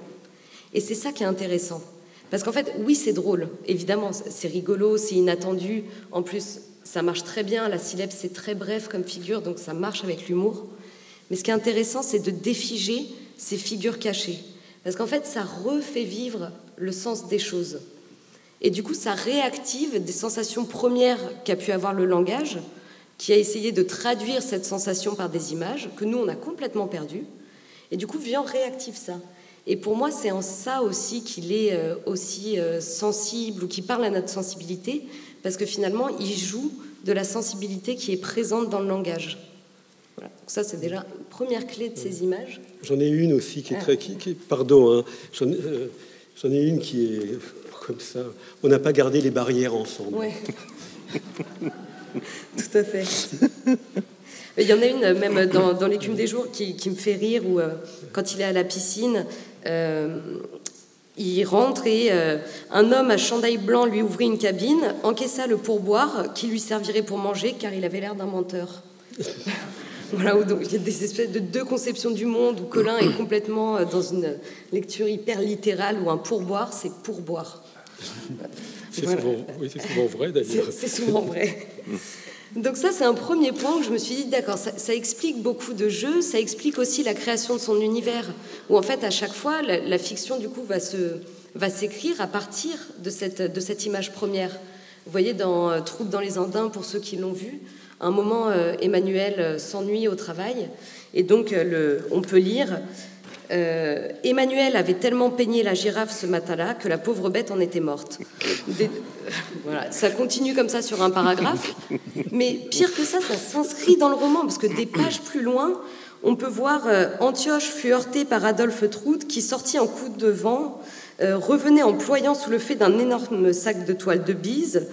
Et c'est ça qui est intéressant. Parce qu'en fait, oui, c'est drôle, évidemment, c'est rigolo, c'est inattendu. En plus, ça marche très bien, la sileps, c'est très bref comme figure, donc ça marche avec l'humour. Mais ce qui est intéressant, c'est de défiger ces figures cachées. Parce qu'en fait, ça refait vivre le sens des choses. Et du coup, ça réactive des sensations premières qu'a pu avoir le langage, qui a essayé de traduire cette sensation par des images, que nous, on a complètement perdues. Et du coup, Vian réactive ça. Et pour moi, c'est en ça aussi qu'il est aussi sensible, ou qu'il parle à notre sensibilité, parce que finalement, il joue de la sensibilité qui est présente dans le langage. Voilà. Donc ça, c'est déjà une première clé de ces images. J'en ai une aussi qui est très... pardon, hein, j'en ai une qui est comme ça. On n'a pas gardé les barrières ensemble. Oui. Tout à fait. Il y en a une, même dans L'écume des jours, qui me fait rire, où quand il est à la piscine, il rentre et un homme à chandail blanc lui ouvrit une cabine, encaissa le pourboire qui lui servirait pour manger, car il avait l'air d'un menteur. Voilà, où donc, il y a des espèces de deux conceptions du monde, où Colin est complètement dans une lecture hyper littérale, où un pourboire, c'est pourboire. C'est souvent vrai, d'ailleurs. C'est souvent vrai. Donc ça, c'est un premier point où je me suis dit, d'accord, ça explique beaucoup de jeux, ça explique aussi la création de son univers, où en fait, à chaque fois, la fiction, du coup, va s'écrire à partir de cette image première. Vous voyez, dans Troupe dans les Andins, pour ceux qui l'ont vu, à un moment, Emmanuel s'ennuie au travail, et donc on peut lire... Emmanuel avait tellement peigné la girafe ce matin-là que la pauvre bête en était morte. Voilà, ça continue comme ça sur un paragraphe, mais pire que ça s'inscrit dans le roman, parce que des pages plus loin, on peut voir Antioche fut heurté par Adolphe Trout qui, sortit en coup de vent, revenait en ployant sous le fait d'un énorme sac de toile de bise.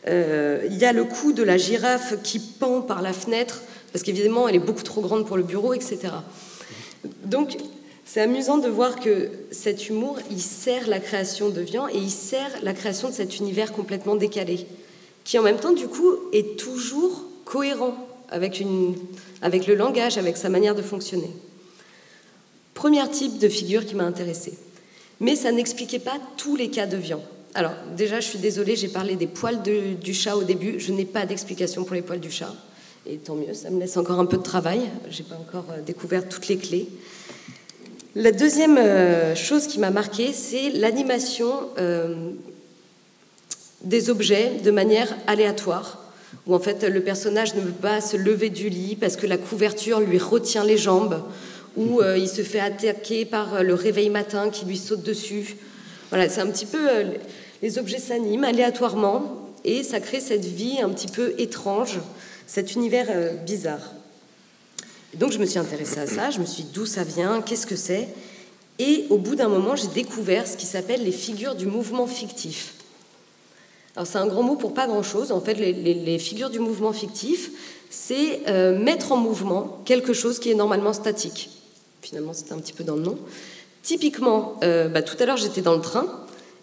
Il y a le cou de la girafe qui pend par la fenêtre, parce qu'évidemment, elle est beaucoup trop grande pour le bureau, etc. Donc, c'est amusant de voir que cet humour, il sert la création de Vian et il sert la création de cet univers complètement décalé, qui en même temps, du coup, est toujours cohérent avec le langage, avec sa manière de fonctionner. Premier type de figure qui m'a intéressée. Mais ça n'expliquait pas tous les cas de Vian. Alors, déjà, je suis désolée, j'ai parlé des poils du chat au début. Je n'ai pas d'explication pour les poils du chat. Et tant mieux, ça me laisse encore un peu de travail. Je n'ai pas encore découvert toutes les clés. La deuxième chose qui m'a marquée, c'est l'animation des objets de manière aléatoire, où en fait le personnage ne veut pas se lever du lit parce que la couverture lui retient les jambes, ou il se fait attaquer par le réveil matin qui lui saute dessus. Voilà, c'est un petit peu... les objets s'animent aléatoirement et ça crée cette vie un petit peu étrange, cet univers bizarre. Donc je me suis intéressée à ça, je me suis dit d'où ça vient, qu'est-ce que c'est. Et au bout d'un moment, j'ai découvert ce qui s'appelle les figures du mouvement fictif. Alors c'est un grand mot pour pas grand-chose. En fait, les figures du mouvement fictif, c'est mettre en mouvement quelque chose qui est normalement statique. Finalement, c'était un petit peu dans le nom. Typiquement, tout à l'heure, j'étais dans le train,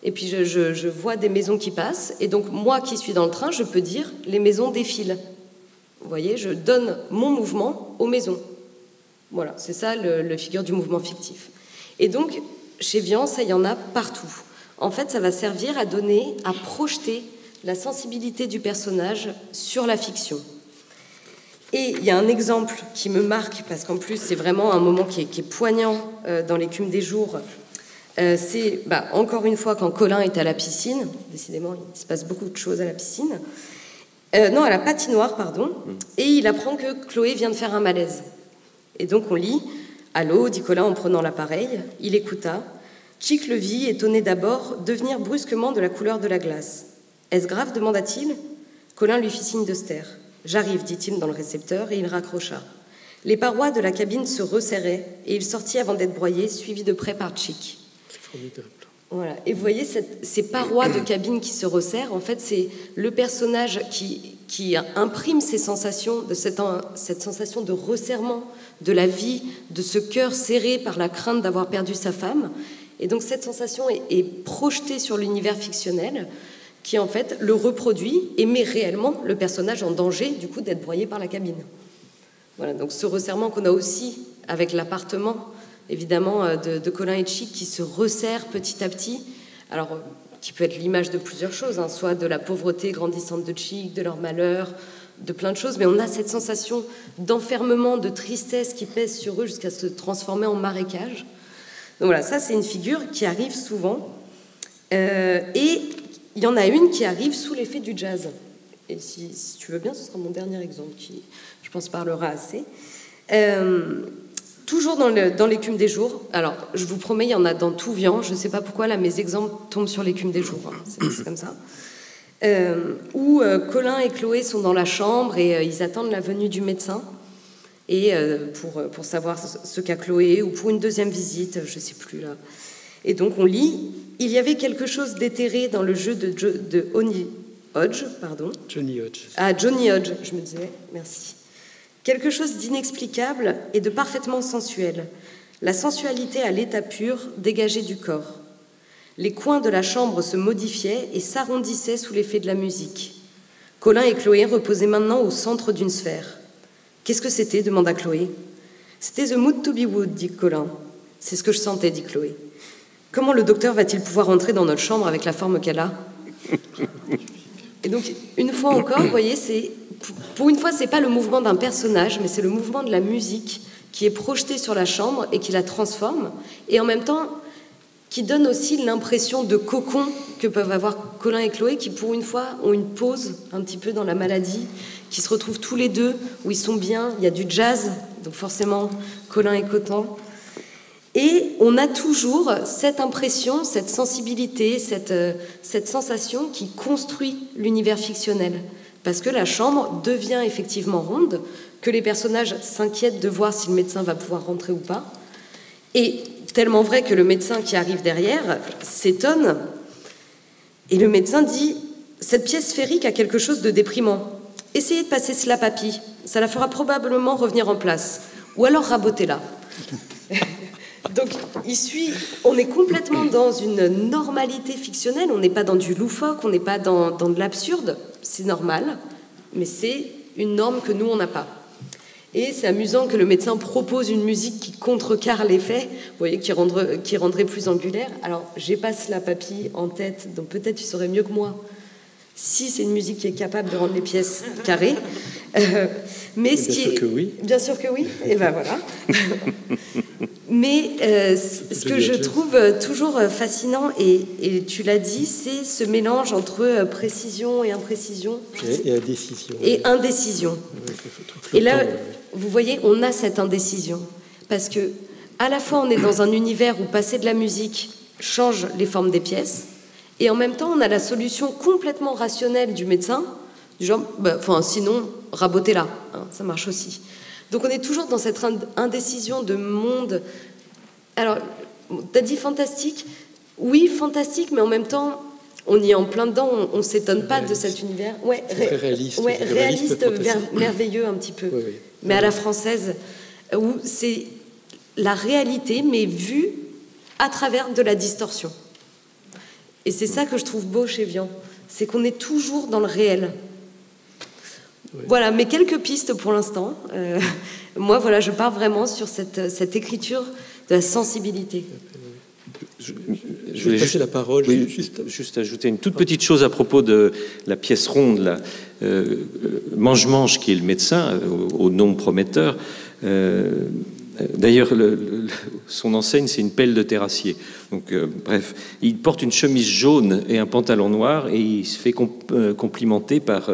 et puis je vois des maisons qui passent, et donc moi qui suis dans le train, je peux dire « les maisons défilent ». Vous voyez, je donne mon mouvement aux maisons. Voilà, c'est ça le figure du mouvement fictif. Et donc, chez Vian, ça, il y en a partout. En fait, ça va servir à projeter la sensibilité du personnage sur la fiction. Et il y a un exemple qui me marque, parce qu'en plus, c'est vraiment un moment qui est poignant dans l'Écume des jours. C'est, encore une fois, quand Colin est à la piscine. Décidément, il se passe beaucoup de choses à la piscine. Non, à la patinoire, pardon. Et il apprend que Chloé vient de faire un malaise. Et donc, on lit « Allô », dit Colin en prenant l'appareil. Il écouta. Chick le vit, étonné d'abord, devenir brusquement de la couleur de la glace. « Est-ce grave » demanda-t-il. Colin lui fit signe de se taire. « J'arrive », dit-il dans le récepteur, et il raccrocha. Les parois de la cabine se resserraient, et il sortit avant d'être broyé, suivi de près par Chick. C'est formidable. Voilà. Et vous voyez ces parois de cabine qui se resserrent, en fait, c'est le personnage qui imprime ces sensations, cette sensation de resserrement de la vie, de ce cœur serré par la crainte d'avoir perdu sa femme. Et donc cette sensation est projetée sur l'univers fictionnel, qui en fait le reproduit et met réellement le personnage en danger du coup d'être broyé par la cabine. Voilà, donc ce resserrement qu'on a aussi avec l'appartement, évidemment, de Colin et Chick qui se resserrent petit à petit, alors qui peut être l'image de plusieurs choses, hein, soit de la pauvreté grandissante de Chick, de leur malheur, de plein de choses, mais on a cette sensation d'enfermement, de tristesse qui pèse sur eux jusqu'à se transformer en marécage. Donc voilà, ça c'est une figure qui arrive souvent, et il y en a une qui arrive sous l'effet du jazz. Et si tu veux bien, ce sera mon dernier exemple qui, je pense, parlera assez. Toujours dans l'Écume des jours. Alors, je vous promets, il y en a dans tout Vian. Je ne sais pas pourquoi, là, mes exemples tombent sur l'Écume des jours. Hein. C'est comme ça. Où Colin et Chloé sont dans la chambre et ils attendent la venue du médecin. Et pour savoir ce qu'a Chloé, ou pour une deuxième visite, je ne sais plus, là. Et donc, on lit... Il y avait quelque chose d'éthéré dans le jeu de Johnny Hodge, pardon. Johnny Hodge. Ah, Johnny Hodge, je me disais, merci. Quelque chose d'inexplicable et de parfaitement sensuel. La sensualité à l'état pur, dégagée du corps. Les coins de la chambre se modifiaient et s'arrondissaient sous l'effet de la musique. Colin et Chloé reposaient maintenant au centre d'une sphère. « Qu'est-ce que c'était » demanda Chloé. « C'était The Mood to be Wood » dit Colin. « C'est ce que je sentais » dit Chloé. « Comment le docteur va-t-il pouvoir entrer dans notre chambre avec la forme qu'elle a ?» Et donc, une fois encore, vous voyez, pour une fois, c'est pas le mouvement d'un personnage, mais c'est le mouvement de la musique qui est projeté sur la chambre et qui la transforme, et en même temps, qui donne aussi l'impression de cocon que peuvent avoir Colin et Chloé, qui pour une fois ont une pause un petit peu dans la maladie, qui se retrouvent tous les deux, où ils sont bien, il y a du jazz, donc forcément, Colin est content. Et on a toujours cette impression, cette sensibilité, cette sensation qui construit l'univers fictionnel. Parce que la chambre devient effectivement ronde, que les personnages s'inquiètent de voir si le médecin va pouvoir rentrer ou pas. Et tellement vrai que le médecin qui arrive derrière s'étonne. Et le médecin dit « Cette pièce sphérique a quelque chose de déprimant. Essayez de passer cela, papy. Ça la fera probablement revenir en place. Ou alors rabotez-la. » Donc, on est complètement dans une normalité fictionnelle, on n'est pas dans du loufoque, on n'est pas dans de l'absurde, c'est normal, mais c'est une norme que nous, on n'a pas. Et c'est amusant que le médecin propose une musique qui contrecarre l'effet, vous voyez, qui rendrait plus angulaire. Alors, j'ai pas cela, papy, en tête, donc peut-être tu saurais mieux que moi si c'est une musique qui est capable de rendre les pièces carrées. Mais ce qui est... que oui. Bien sûr que oui, et ben voilà. Mais ce que je trouve toujours fascinant, et tu l'as dit, c'est ce mélange entre précision et imprécision. Et indécision. Et indécision. Et là, vous voyez, on a cette indécision. Parce que, à la fois, on est dans un univers où passer de la musique change les formes des pièces, et en même temps, on a la solution complètement rationnelle du médecin, du genre, sinon, rabotez-la, hein, ça marche aussi. Donc on est toujours dans cette indécision de monde. Alors, tu as dit fantastique. Oui, fantastique, mais en même temps, on y est en plein dedans, on ne s'étonne pas de cet univers. Ouais, très réaliste. Ouais, réaliste, merveilleux un petit peu. Oui, oui. Mais à la française, où c'est la réalité, mais vue à travers de la distorsion. Et c'est ça que je trouve beau chez Vian. C'est qu'on est toujours dans le réel. Voilà, mais quelques pistes pour l'instant. Moi, voilà, je pars vraiment sur cette écriture de la sensibilité. Je vais passer la parole. Oui, juste ajouter une toute petite chose à propos de la pièce ronde, là. Mange-Mange, qui est le médecin, au nom prometteur. D'ailleurs, son enseigne, c'est une pelle de terrassier. Donc, bref, il porte une chemise jaune et un pantalon noir, et il se fait complimenter par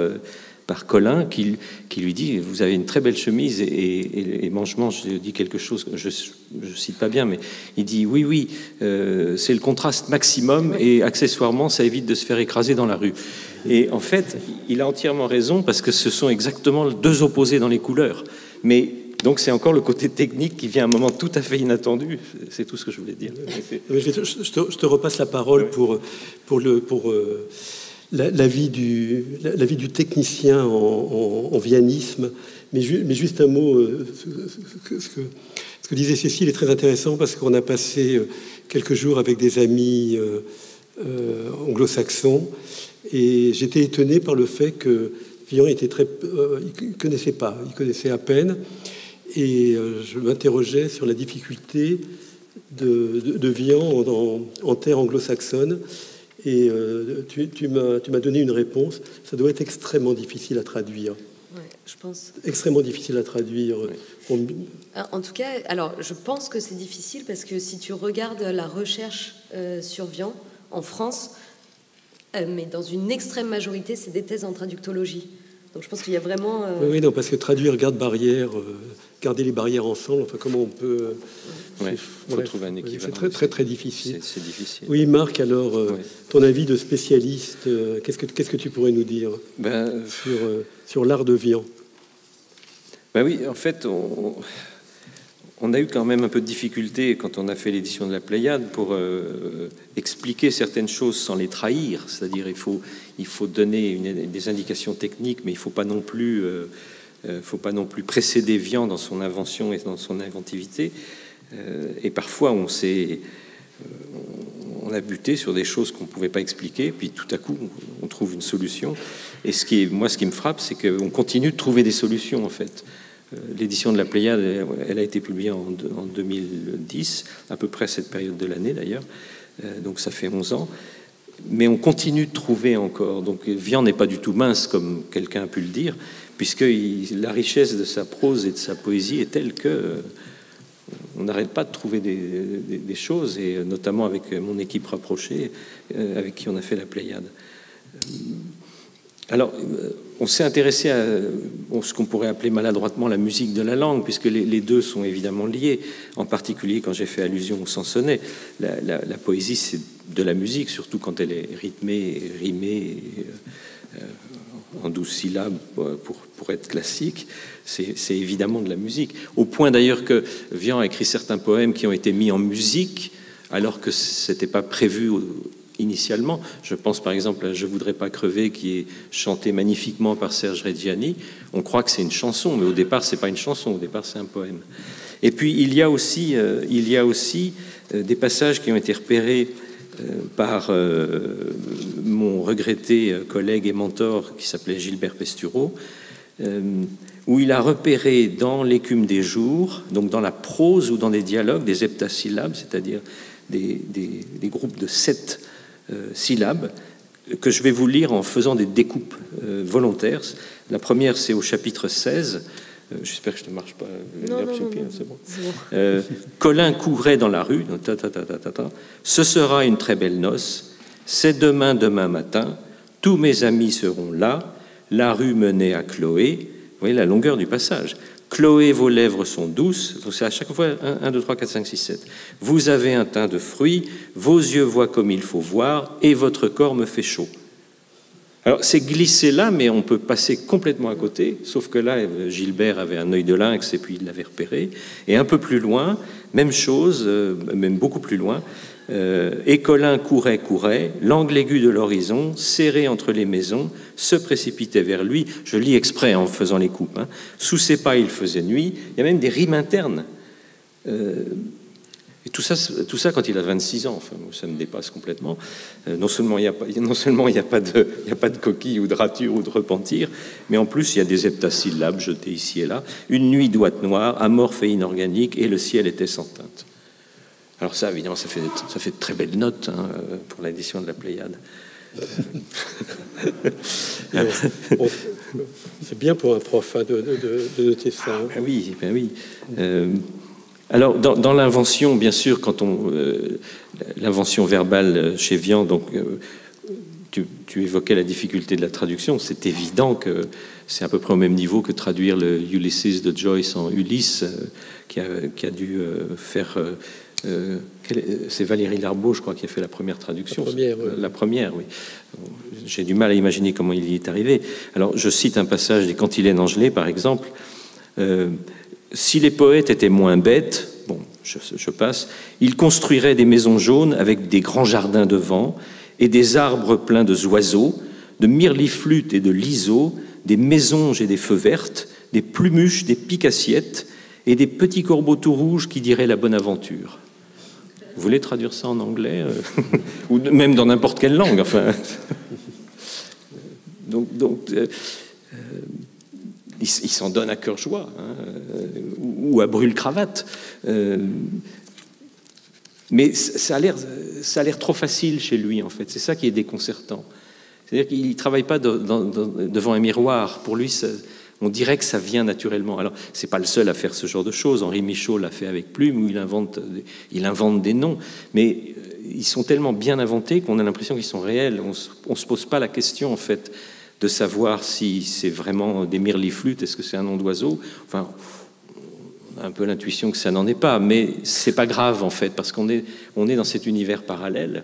Colin, qui lui dit « Vous avez une très belle chemise », et Mange-Mange dit quelque chose, je cite pas bien, mais il dit « Oui, c'est le contraste maximum, et accessoirement, ça évite de se faire écraser dans la rue ». Et en fait, il a entièrement raison, parce que ce sont exactement deux opposés dans les couleurs. Mais donc c'est encore le côté technique qui vient à un moment tout à fait inattendu. C'est tout ce que je voulais dire. Je te repasse la parole pour l'avis du technicien en vianisme. Mais juste un mot, ce que disait Cécile est très intéressant, parce qu'on a passé quelques jours avec des amis anglo-saxons, et j'étais étonné par le fait que Vian était il connaissait pas, il connaissait à peine, et je m'interrogeais sur la difficulté de Vian en terre anglo-saxonne, et tu m'as donné une réponse. Ça doit être extrêmement difficile à traduire. Ouais, je pense. Extrêmement difficile à traduire. Ouais. En tout cas, alors je pense que c'est difficile, parce que si tu regardes la recherche sur Vian en France, mais dans une extrême majorité, c'est des thèses en traductologie. Donc je pense qu'il y a vraiment... Oui, non, parce que traduire garder les barrières ensemble, enfin, comment on peut... Il faut trouver un équivalent. C'est très, très difficile. C'est difficile. Oui, Marc, alors, ton avis de spécialiste, qu'est-ce que tu pourrais nous dire sur l'art de Vian? Oui, en fait, on a eu quand même un peu de difficulté quand on a fait l'édition de la Pléiade pour expliquer certaines choses sans les trahir. C'est-à-dire, il faut donner des indications techniques, mais il ne faut pas non plus précéder Vian dans son invention et dans son inventivité. Et parfois, on a buté sur des choses qu'on ne pouvait pas expliquer, puis tout à coup, on trouve une solution. Et ce qui me frappe, c'est qu'on continue de trouver des solutions, en fait. L'édition de la Pléiade, elle a été publiée en 2010, à peu près à cette période de l'année d'ailleurs, donc ça fait 11 ans, mais on continue de trouver encore. Donc Vian n'est pas du tout mince, comme quelqu'un a pu le dire, puisque la richesse de sa prose et de sa poésie est telle que on n'arrête pas de trouver des choses, et notamment avec mon équipe rapprochée, avec qui on a fait la Pléiade. Alors, on s'est intéressé à ce qu'on pourrait appeler maladroitement la musique de la langue, puisque les deux sont évidemment liés. En particulier, quand j'ai fait allusion au Sansonnet, la poésie, c'est de la musique, surtout quand elle est rythmée, rimée, en 12 syllabes pour être classique. C'est évidemment de la musique. Au point d'ailleurs que Vian a écrit certains poèmes qui ont été mis en musique, alors que ce n'était pas prévu initialement. Je pense par exemple à « Je voudrais pas crever » qui est chanté magnifiquement par Serge Reggiani. On croit que c'est une chanson, mais au départ c'est pas une chanson, au départ c'est un poème. Et puis il y a aussi des passages qui ont été repérés par mon regretté collègue et mentor qui s'appelait Gilbert Pestureau, où il a repéré dans l'écume des jours, donc dans la prose ou dans des dialogues, des heptasyllabes, c'est-à-dire des groupes de 7 syllabes, que je vais vous lire en faisant des découpes volontaires. La première, c'est au chapitre 16. J'espère que je ne marche pas. Non, c'est bon. Colin courait dans la rue. Ce sera une très belle noce. C'est demain matin. Tous mes amis seront là. La rue menait à Chloé. Vous voyez la longueur du passage. Chloé, vos lèvres sont douces. Donc c'est à chaque fois 1, 2, 3, 4, 5, 6, 7. Vous avez un teint de fruits, vos yeux voient comme il faut voir, et votre corps me fait chaud. Alors c'est glissé là, mais on peut passer complètement à côté, sauf que là, Gilbert avait un œil de lynx et puis il l'avait repéré. Et un peu plus loin, même chose, même beaucoup plus loin, et Colin courait, l'angle aigu de l'horizon, serré entre les maisons, se précipitait vers lui. Je lis exprès en faisant les coupes. Sous ses pas, il faisait nuit. Il y a même des rimes internes. Et tout ça quand il a 26 ans, enfin, ça me dépasse complètement. Non seulement il n'y a pas de coquille ou de rature ou de repentir, mais en plus il y a des heptasyllabes jetés ici et là. Une nuit d'ouate noire, amorphe et inorganique, et le ciel était sans teinte. Alors ça, évidemment, ça fait de très belles notes hein, pour l'édition de la Pléiade. C'est bien pour un prof hein, de noter ça. Hein. Ben oui. Alors, dans l'invention, bien sûr, l'invention verbale chez Vian, donc, tu évoquais la difficulté de la traduction. C'est évident que c'est à peu près au même niveau que traduire le Ulysses de Joyce en Ulysse, qui a dû faire... c'est Valérie Larbaud, je crois, qui a fait la première traduction. La première, oui. J'ai du mal à imaginer comment il y est arrivé. Alors, je cite un passage des Cantilènes Angelées, par exemple. Si les poètes étaient moins bêtes, bon, je passe, ils construiraient des maisons jaunes avec des grands jardins devant et des arbres pleins de oiseaux, de myrliflutes et de liseaux, des mésanges et des feux vertes, des plumuches, des piques-assiettes et des petits corbeaux tout rouges qui diraient la bonne aventure. Vous voulez traduire ça en anglais ou même dans n'importe quelle langue, enfin. Donc il s'en donne à cœur joie, hein, ou à brûle-cravate. Mais ça a l'air trop facile chez lui, en fait. C'est ça qui est déconcertant. C'est-à-dire qu'il ne travaille pas devant un miroir. Pour lui, on dirait que ça vient naturellement. Alors, c'est pas le seul à faire ce genre de choses. Henri Michaud l'a fait avec Plume, où il invente des noms. Mais ils sont tellement bien inventés qu'on a l'impression qu'ils sont réels. On se pose pas la question, en fait, de savoir si c'est vraiment des myrliflutes, est-ce que c'est un nom d'oiseau. Enfin, on a un peu l'intuition que ça n'en est pas, mais c'est pas grave, en fait, parce qu'on est dans cet univers parallèle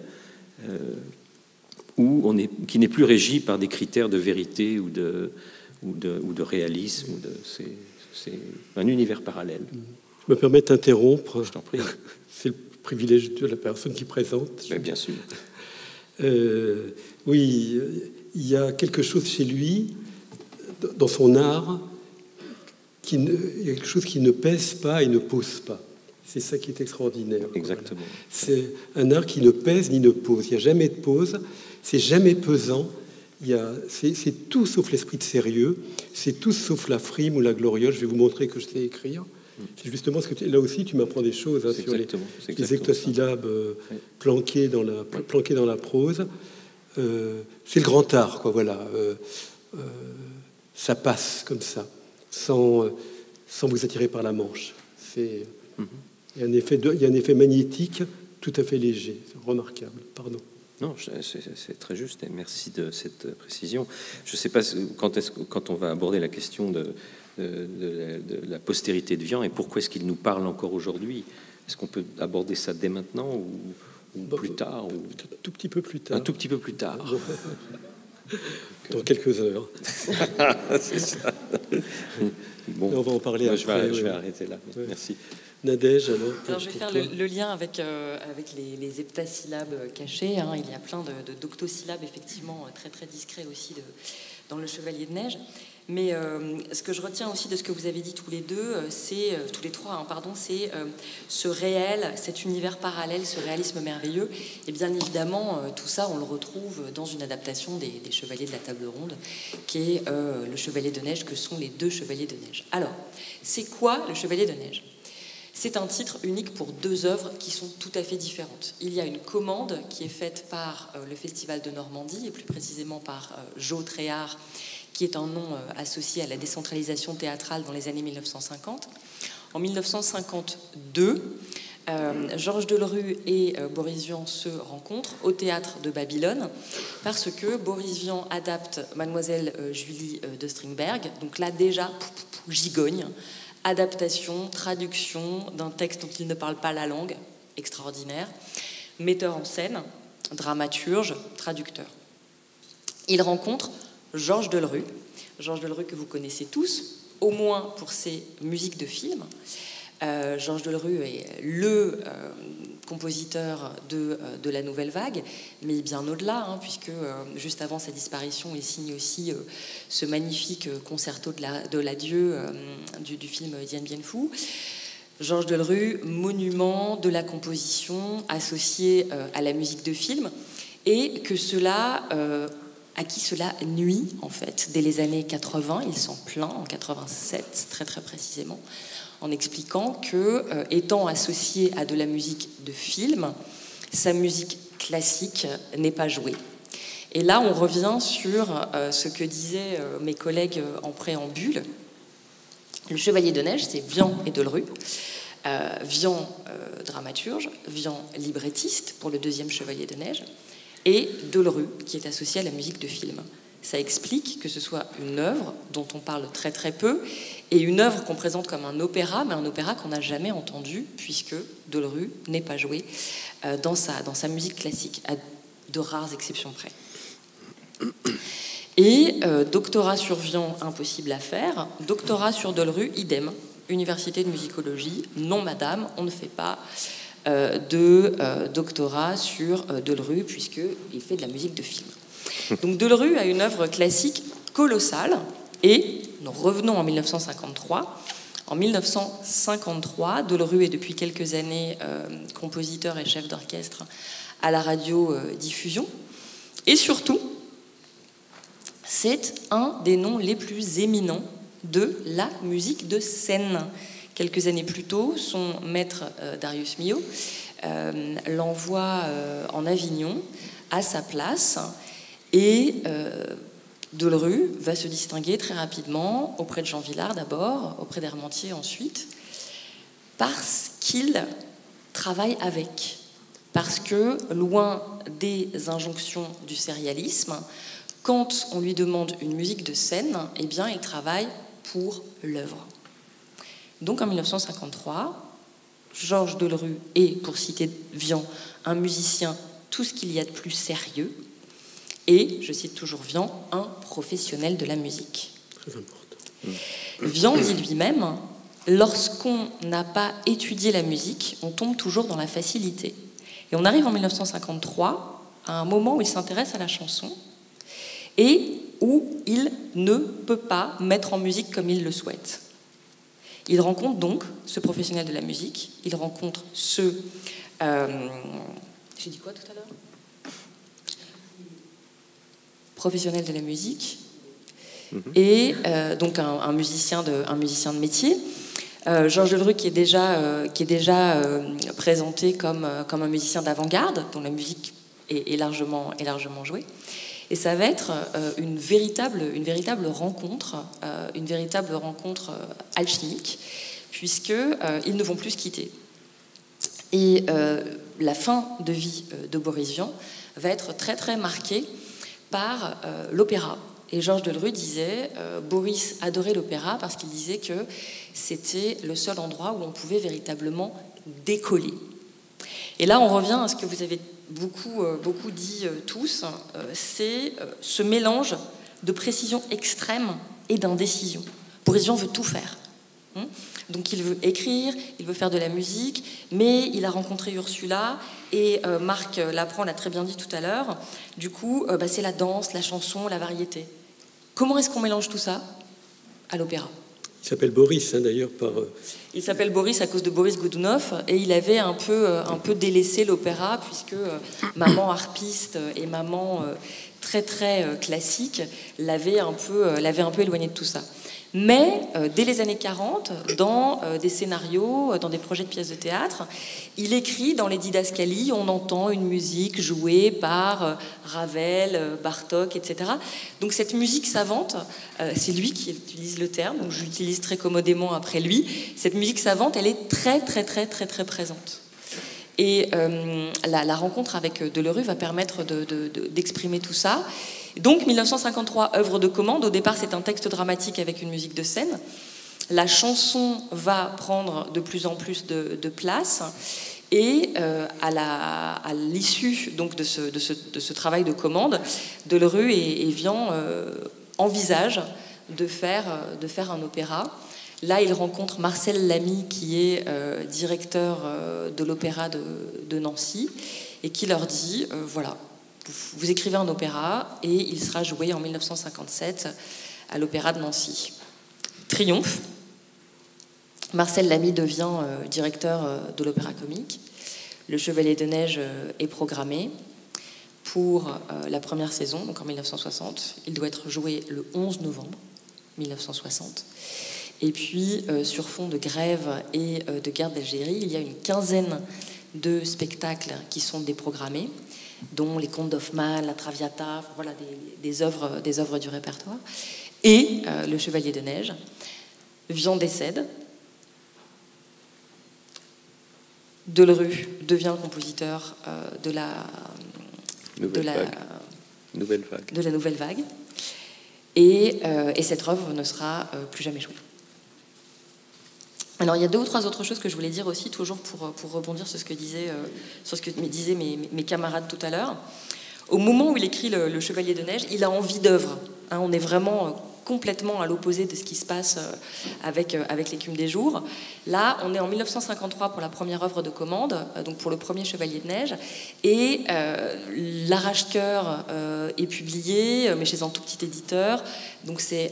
qui n'est plus régi par des critères de vérité ou de réalisme. C'est un univers parallèle. Je me permets de t'interrompre. Je t'en prie. C'est le privilège de la personne qui présente. Mais bien sûr. Oui, il y a quelque chose chez lui, dans son art, il y a quelque chose qui ne pèse pas et ne pose pas. C'est ça qui est extraordinaire. Exactement. Voilà. C'est un art qui ne pèse ni ne pose. Il n'y a jamais de pose, c'est jamais pesant. C'est tout sauf l'esprit de sérieux, c'est tout sauf la frime ou la gloriole. Je vais vous montrer que je sais écrire. C'est justement ce que là aussi tu m'apprends des choses hein, sur les hectosyllabes planquées dans la prose. C'est le grand art, quoi. Voilà, ça passe comme ça, sans vous attirer par la manche. Il y a un effet magnétique tout à fait léger, c'est remarquable. Pardon. Non, c'est très juste et merci de cette précision. Je ne sais pas quand on va aborder la question de la postérité de Vian et pourquoi est-ce qu'il nous parle encore aujourd'hui. Est-ce qu'on peut aborder ça dès maintenant ou plus tard ou... Un tout petit peu plus tard. Un tout petit peu plus tard. Dans quelques heures. C'est ça. Bon, on va en parler après. Je vais arrêter là. Ouais. Merci. Nadège, alors je vais faire le lien avec les heptasyllabes cachés. Hein. Il y a plein d'octosyllabes, effectivement, très, très discrets aussi dans Le Chevalier de Neige. Mais ce que je retiens aussi de ce que vous avez dit tous les deux, tous les trois, hein, pardon, c'est ce réel, cet univers parallèle, ce réalisme merveilleux. Et bien évidemment, tout ça, on le retrouve dans une adaptation des Chevaliers de la Table Ronde, qui est Le Chevalier de Neige, que sont les deux Chevaliers de Neige. Alors, c'est quoi Le Chevalier de Neige ? C'est un titre unique pour deux œuvres qui sont tout à fait différentes. Il y a une commande qui est faite par le Festival de Normandie, et plus précisément par Jo Tréhard, qui est un nom associé à la décentralisation théâtrale dans les années 1950. En 1952, Georges Delerue et Boris Vian se rencontrent au théâtre de Babylone parce que Boris Vian adapte Mademoiselle Julie de Strindberg. Donc là déjà, gigogne. Adaptation, traduction d'un texte dont il ne parle pas la langue, extraordinaire. Metteur en scène, dramaturge, traducteur. Il rencontre Georges Delerue que vous connaissez tous, au moins pour ses musiques de films. Georges Delerue est le compositeur de la Nouvelle Vague, mais bien au-delà, hein, puisque juste avant sa disparition, il signe aussi ce magnifique concerto de l'adieu du film Dien Bien Phu. Georges Delerue, monument de la composition associé à la musique de film, et que cela, à qui cela nuit en fait. Dès les années 80, il s'en plaint, en 87 très très précisément, en expliquant que, étant associé à de la musique de film, sa musique classique n'est pas jouée. Et là, on revient sur ce que disaient mes collègues en préambule. Le Chevalier de Neige, c'est Vian et Delerue. Vian, dramaturge, Vian, librettiste pour le deuxième Chevalier de Neige, et Delerue, qui est associé à la musique de film. Ça explique que ce soit une œuvre dont on parle très très peu, et une œuvre qu'on présente comme un opéra, mais un opéra qu'on n'a jamais entendu, puisque Delerue n'est pas joué dans sa musique classique, à de rares exceptions près. Et doctorat sur Vian, impossible à faire. Doctorat sur Delerue, idem. Université de musicologie, non madame, on ne fait pas de doctorat sur Delerue, puisqu'il fait de la musique de film. Donc Delerue a une œuvre classique colossale, et nous revenons en 1953. En 1953, Delerue est depuis quelques années compositeur et chef d'orchestre à la radio-diffusion. Et surtout, c'est un des noms les plus éminents de la musique de scène. Quelques années plus tôt, son maître Darius Milhaud l'envoie en Avignon à sa place, et Delerue va se distinguer très rapidement auprès de Jean Vilar d'abord, auprès d'Hermantier ensuite, parce qu'il travaille avec. Parce que, loin des injonctions du sérialisme, quand on lui demande une musique de scène, eh bien, il travaille pour l'œuvre. Donc, en 1953, Georges Delerue est, pour citer Vian, un musicien tout ce qu'il y a de plus sérieux, et, je cite toujours Vian, un professionnel de la musique. Très important. Vian dit lui-même, lorsqu'on n'a pas étudié la musique, on tombe toujours dans la facilité. Et on arrive en 1953 à un moment où il s'intéresse à la chanson et où il ne peut pas mettre en musique comme il le souhaite. Il rencontre donc ce professionnel de la musique, il rencontre ce... j'ai dit quoi tout à l'heure ? Professionnel de la musique, et donc un musicien de métier. Georges Delerue qui est déjà présenté comme un musicien d'avant-garde, dont la musique est largement jouée. Et ça va être une véritable rencontre alchimique, puisqu'ils ne vont plus se quitter. Et la fin de vie de Boris Vian va être très très marquée par l'opéra. Et Georges Delerue disait, Boris adorait l'opéra parce qu'il disait que c'était le seul endroit où on pouvait véritablement décoller. Et là, on revient à ce que vous avez beaucoup dit tous, c'est ce mélange de précision extrême et d'indécision. Boris Vian veut tout faire. Donc il veut écrire, il veut faire de la musique, mais il a rencontré Ursula, et Marc Laprand l'a très bien dit tout à l'heure, du coup c'est la danse, la chanson, la variété. Comment est-ce qu'on mélange tout ça à l'opéra ? Il s'appelle Boris, d'ailleurs, par... Il s'appelle Boris à cause de Boris Godunov, et il avait un peu délaissé l'opéra, puisque maman harpiste et maman très très classique l'avait un peu éloigné de tout ça. Mais dès les années 40, dans des scénarios, dans des projets de pièces de théâtre, il écrit dans les didascalies, on entend une musique jouée par Ravel, Bartók, etc. Donc cette musique savante, c'est lui qui utilise le terme, donc je l'utilise très commodément après lui. Cette musique savante, elle est très très très très très présente. Et la rencontre avec Delerue va permettre d'exprimer tout ça. Donc 1953, œuvre de commande. Au départ, c'est un texte dramatique avec une musique de scène. La chanson va prendre de plus en plus de place. Et à l'issue donc de ce travail de commande, Delerue et Vian envisagent de faire un opéra. Là, il rencontre Marcel Lamy, qui est directeur de l'opéra de Nancy, et qui leur dit, voilà, vous écrivez un opéra, et il sera joué en 1957 à l'opéra de Nancy. Triomphe, Marcel Lamy devient directeur de l'Opéra Comique. Le Chevalier de Neige est programmé pour la première saison, donc en 1960. Il doit être joué le 11 novembre 1960. Et puis, sur fond de grève et de guerre d'Algérie, il y a une quinzaine de spectacles qui sont déprogrammés, dont les Contes d'Hoffmann, la Traviata, voilà, des œuvres du répertoire. Et le Chevalier de Neige, Vian décède. Delerue devient le compositeur de la nouvelle vague. Et cette œuvre ne sera plus jamais jouée. Alors, il y a 2 ou 3 autres choses que je voulais dire aussi, toujours pour rebondir sur ce que disaient mes camarades tout à l'heure. Au moment où il écrit le Chevalier de Neige, il a envie d'œuvre. Hein, on est vraiment complètement à l'opposé de ce qui se passe avec l'écume des jours. Là, on est en 1953 pour la première œuvre de commande, donc pour le premier Chevalier de Neige, et L'Arrache-Cœur est publié, mais chez un tout petit éditeur, donc c'est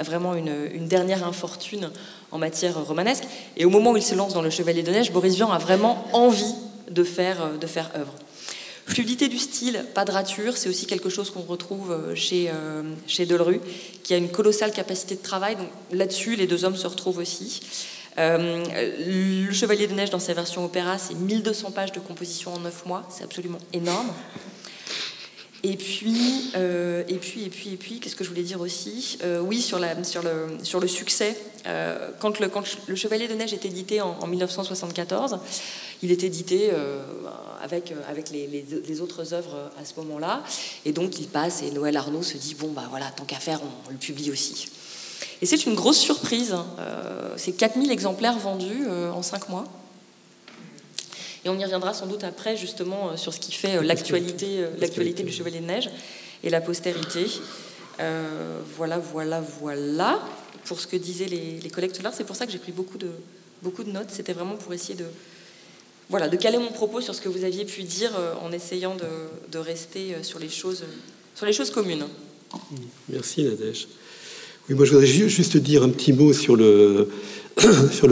vraiment une dernière infortune en matière romanesque. Et au moment où il se lance dans le Chevalier de Neige, Boris Vian a vraiment envie de faire œuvre. Fluidité du style, pas de rature, c'est aussi quelque chose qu'on retrouve chez Delerue, qui a une colossale capacité de travail. Donc là-dessus, les 2 hommes se retrouvent aussi. Le Chevalier de Neige, dans sa version opéra, c'est 1200 pages de composition en 9 mois. C'est absolument énorme. Et puis, qu'est-ce que je voulais dire aussi ? Oui, sur le succès. Quand le Chevalier de Neige est édité en 1974, il est édité avec les autres œuvres à ce moment-là. Et donc, il passe et Noël Arnaud se dit, bon, bah voilà, tant qu'à faire, on le publie aussi. Et c'est une grosse surprise. C'est 4000 exemplaires vendus en 5 mois. Et on y reviendra sans doute après, justement, sur ce qui fait l'actualité du Chevalier de Neige et la postérité. Voilà. Pour ce que disaient les collègues tout à l'heure, c'est pour ça que j'ai pris beaucoup de notes. C'était vraiment pour essayer de caler mon propos sur ce que vous aviez pu dire en essayant de rester sur les choses communes. Merci, Nadège. Oui, moi, je voudrais juste dire un petit mot sur le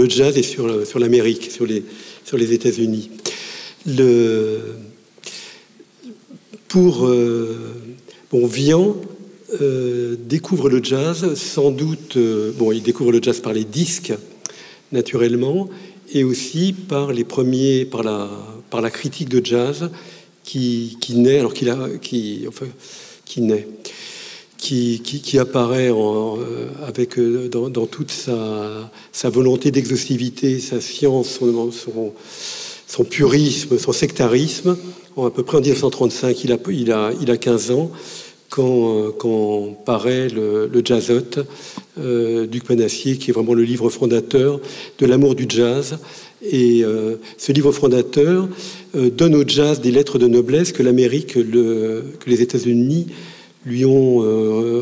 jazz et sur l'Amérique, sur les États-Unis. Vian découvre le jazz, sans doute. Il découvre le jazz par les disques, naturellement, et aussi par la critique de jazz qui naît, qui apparaît dans toute sa volonté d'exhaustivité, sa science, son purisme, son sectarisme. À peu près en 1935, il a 15 ans, quand paraît le Jazzote d'Hugues Panassier, qui est vraiment le livre fondateur de l'amour du jazz. Et ce livre fondateur donne au jazz des lettres de noblesse que l'Amérique, que les États-Unis lui ont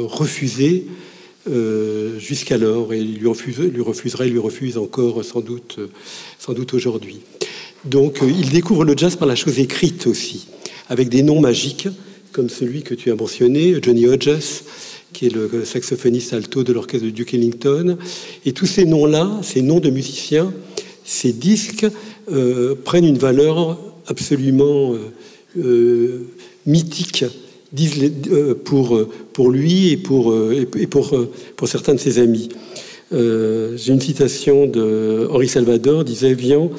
refusé jusqu'alors, et il lui refuse encore sans doute aujourd'hui. Donc il découvre le jazz par la chose écrite aussi, avec des noms magiques comme celui que tu as mentionné, Johnny Hodges, qui est le saxophoniste alto de l'orchestre de Duke Ellington. Et tous ces noms-là, ces noms de musiciens, ces disques prennent une valeur absolument mythique pour lui et pour certains de ses amis. J'ai une citation de Henri Salvador, disait Vian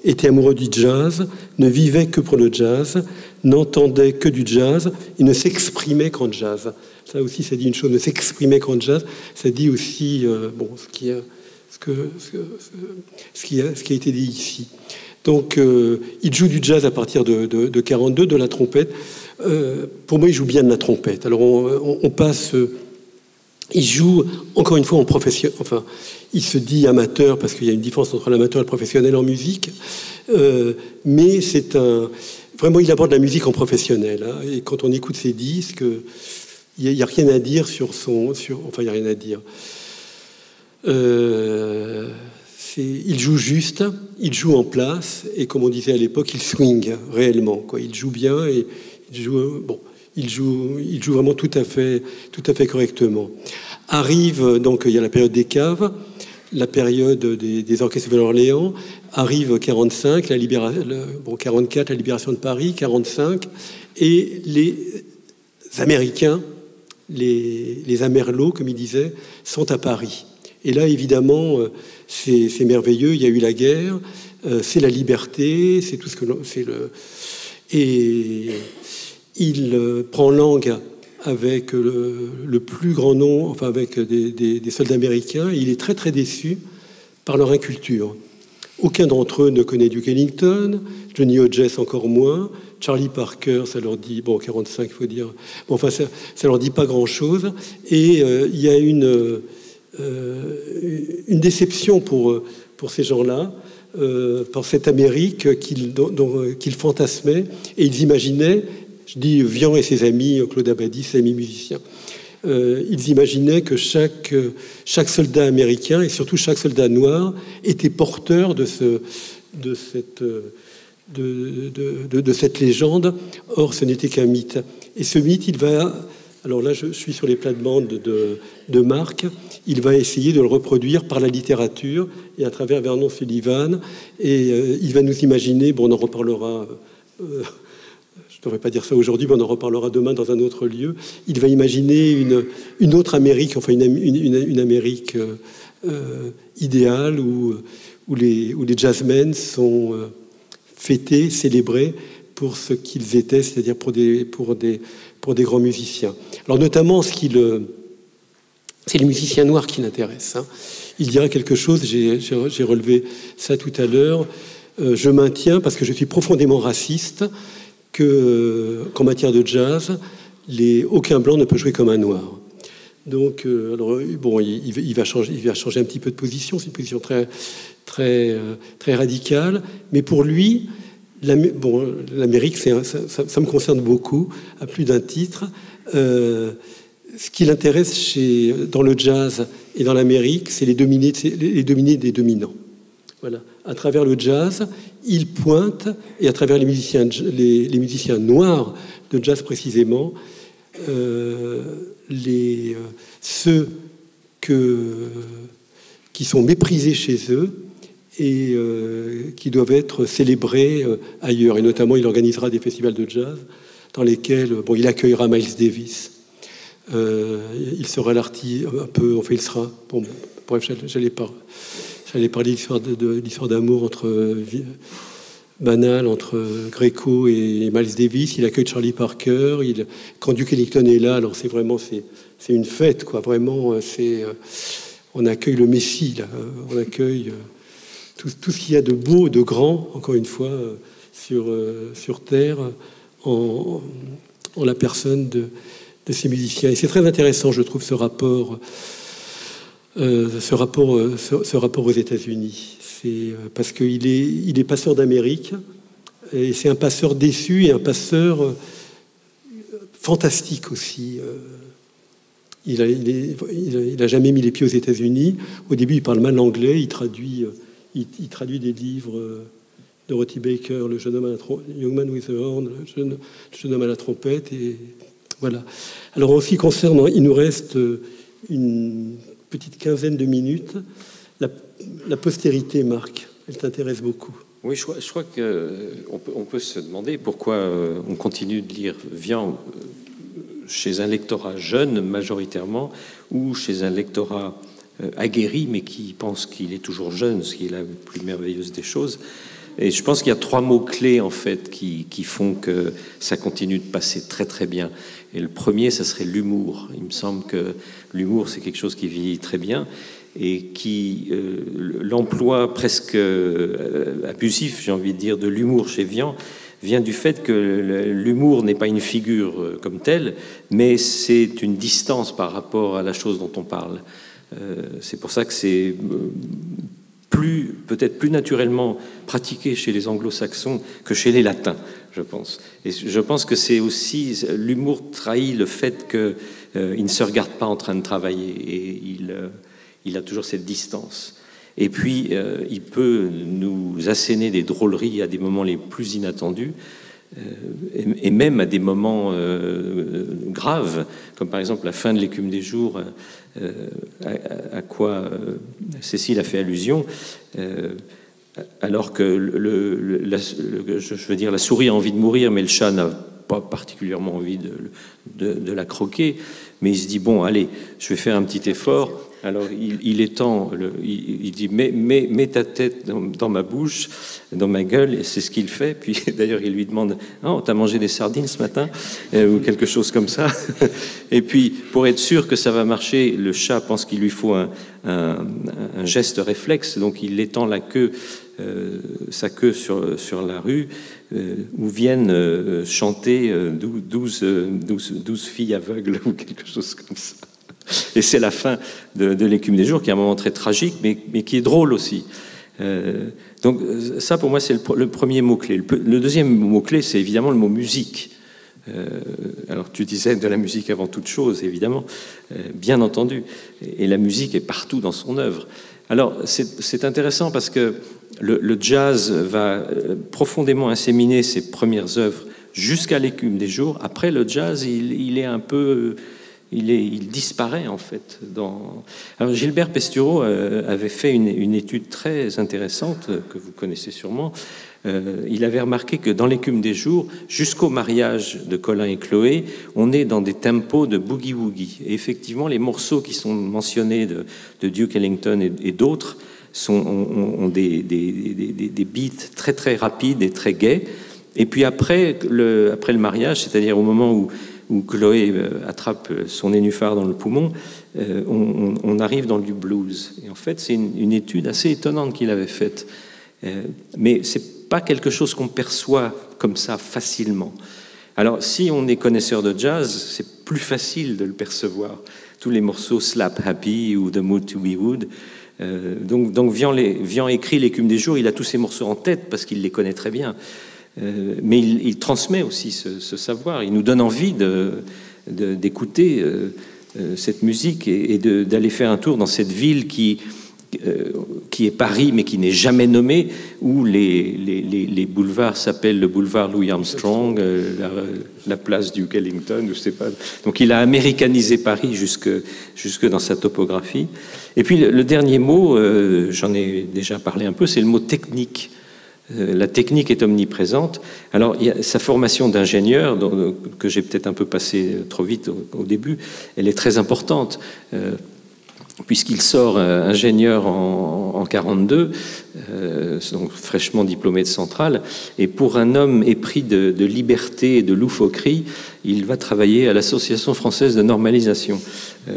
était amoureux du jazz, ne vivait que pour le jazz, n'entendait que du jazz, il ne s'exprimait qu'en jazz. Ça aussi, ça dit une chose, ne s'exprimer qu'en jazz, ça dit aussi ce qui a été dit ici. Donc, il joue du jazz à partir de 42, de la trompette. Pour moi, il joue bien de la trompette. Alors, on passe... il joue, encore une fois, en professionnel. Enfin, il se dit amateur, parce qu'il y a une différence entre l'amateur et le professionnel en musique. Mais c'est vraiment, il aborde la musique en professionnel. Hein, et quand on écoute ses disques, il n'y a rien à dire il n'y a rien à dire. Il joue juste, il joue en place, et comme on disait à l'époque, il swing réellement. Il joue bien et il joue vraiment tout à fait correctement. Arrive, donc il y a la période des caves. la période des orchestres de Orléans, arrive 45, 44, la libération de Paris, 45, et les Américains, les Amerlots, comme il disait, sont à Paris. Et là, évidemment, c'est merveilleux. Il y a eu la guerre, c'est la liberté, c'est tout ce que c'est le. Et il prend langue avec le plus grand nombre, enfin avec des soldats américains. Et il est très très déçu par leur inculture. Aucun d'entre eux ne connaît Duke Ellington, Johnny Hodges encore moins. Charlie Parker, ça leur dit, bon, 45, il faut dire, bon, enfin, ça leur dit pas grand-chose. Et il y a une déception pour ces gens-là, pour cette Amérique qu'ils fantasmaient, et ils imaginaient, je dis Vian et ses amis, Claude Abadie, ses amis musiciens, ils imaginaient que chaque soldat américain, et surtout chaque soldat noir, était porteur de cette légende. Or, ce n'était qu'un mythe. Et ce mythe, il va... Alors là, je suis sur les plates-bandes de Marc. Il va essayer de le reproduire par la littérature et à travers Vernon Sullivan. Et il va nous imaginer... Bon, on en reparlera... je ne devrais pas dire ça aujourd'hui, mais on en reparlera demain dans un autre lieu. Il va imaginer une autre Amérique, enfin une Amérique idéale où les jazzmen sont... fêtés, célébrés pour ce qu'ils étaient, c'est-à-dire pour des grands musiciens. Alors notamment, c'est les musiciens noirs qui l'intéressent. Hein. Il dira quelque chose, j'ai relevé ça tout à l'heure, je maintiens, parce que je suis profondément raciste, qu'en matière de jazz, aucun blanc ne peut jouer comme un noir. Donc, alors, bon, il va changer un petit peu de position, c'est une position très, très, très radicale, mais pour lui, l'Amérique, ça me concerne beaucoup, à plus d'un titre. Ce qui l'intéresse dans le jazz et dans l'Amérique, c'est les dominés des dominants. Voilà. À travers le jazz, il pointe, et à travers les musiciens noirs de jazz précisément, ceux qui sont méprisés chez eux et qui doivent être célébrés ailleurs. Et notamment, il organisera des festivals de jazz dans lesquels il accueillera Miles Davis. Il sera l'artiste un peu... Enfin, il sera... Bon, bref, j'allais parler de l'histoire d'amour banale entre Greco et Miles Davis. Il accueille Charlie Parker. Quand Duke Ellington est là, alors c'est une fête, quoi. Vraiment, on accueille le Messie, là. On accueille tout ce qu'il y a de beau, de grand, encore une fois, sur Terre, en la personne de ces musiciens. Et c'est très intéressant, je trouve, ce rapport aux États-Unis. C'est parce qu'il est passeur d'Amérique, et c'est un passeur déçu et un passeur fantastique aussi. Il a jamais mis les pieds aux États-Unis. Au début, il parle mal l'anglais, il traduit des livres de Dorothy Baker, le jeune homme à la Young Man with a Horn, le jeune homme à la trompette, et voilà. Alors en ce qui concerne, il nous reste une petite quinzaine de minutes. La postérité, Marc, elle t'intéresse beaucoup. Oui, je crois qu'on peut se demander pourquoi on continue de lire Vian chez un lectorat jeune majoritairement, ou chez un lectorat aguerri, mais qui pense qu'il est toujours jeune, ce qui est la plus merveilleuse des choses. Et je pense qu'il y a 3 mots-clés, en fait, qui font que ça continue de passer très, très bien. Et le premier, ça serait l'humour. Il me semble que l'humour, c'est quelque chose qui vieillit très bien et qui... l'emploi presque abusif, j'ai envie de dire, de l'humour chez Vian vient du fait que l'humour n'est pas une figure comme telle, mais c'est une distance par rapport à la chose dont on parle. C'est pour ça que c'est peut-être plus naturellement pratiqué chez les anglo-saxons que chez les latins, je pense. Et je pense que c'est aussi... L'humour trahit le fait qu'il ne se regarde pas en train de travailler, et il a toujours cette distance. Et puis, il peut nous asséner des drôleries à des moments les plus inattendus. et même à des moments graves, comme par exemple la fin de l'Écume des jours, à quoi Cécile a fait allusion, alors que je veux dire, la souris a envie de mourir, mais le chat n'a pas particulièrement envie de la croquer, mais il se dit, bon, allez, je vais faire un petit effort. Alors il étend, il dit, mets ta tête dans ma bouche, dans ma gueule, et c'est ce qu'il fait. Puis d'ailleurs, il lui demande, oh, t'as mangé des sardines ce matin, ou quelque chose comme ça. Et puis, pour être sûr que ça va marcher, le chat pense qu'il lui faut un geste réflexe, donc il étend sa queue sur la rue, où viennent chanter 12 filles aveugles, ou quelque chose comme ça. Et c'est la fin de l'Écume des jours, qui est un moment très tragique, mais qui est drôle aussi. Donc ça, pour moi, c'est le premier mot-clé. Le deuxième mot-clé, c'est évidemment le mot musique. Alors tu disais de la musique avant toute chose, évidemment, bien entendu. Et la musique est partout dans son œuvre. Alors c'est intéressant parce que le jazz va profondément inséminer ses premières œuvres jusqu'à l'Écume des jours. Après, le jazz, il est un peu... Il disparaît en fait. Alors Gilbert Pesturo avait fait une étude très intéressante que vous connaissez sûrement. Il avait remarqué que dans l'Écume des jours, jusqu'au mariage de Colin et Chloé, on est dans des tempos de boogie-woogie. Et effectivement, les morceaux qui sont mentionnés de Duke Ellington et d'autres ont des beats très très rapides et très gais. Et puis après le mariage, c'est-à-dire au moment où Chloé attrape son nénuphar dans le poumon, on arrive dans du blues. Et en fait, c'est une étude assez étonnante qu'il avait faite. Mais c'est pas quelque chose qu'on perçoit comme ça facilement. Alors, si on est connaisseur de jazz, c'est plus facile de le percevoir. Tous les morceaux Slap Happy ou The Mood to Be Wood. Donc Vian écrit l'Écume des jours, il a tous ces morceaux en tête parce qu'il les connaît très bien. Mais il transmet aussi ce savoir. Il nous donne envie d'écouter cette musique et d'aller faire un tour dans cette ville qui est Paris, mais qui n'est jamais nommée, où les boulevards s'appellent le boulevard Louis Armstrong, la place Duke Ellington, je sais pas. Donc il a américanisé Paris jusque dans sa topographie. Et puis le dernier mot, j'en ai déjà parlé un peu, c'est le mot technique. La technique est omniprésente. Alors, il y a sa formation d'ingénieur, que j'ai peut-être un peu passé trop vite au début, elle est très importante, puisqu'il sort ingénieur en 42, donc fraîchement diplômé de Centrale, et pour un homme épris de liberté et de loufoquerie, il va travailler à l'Association française de normalisation,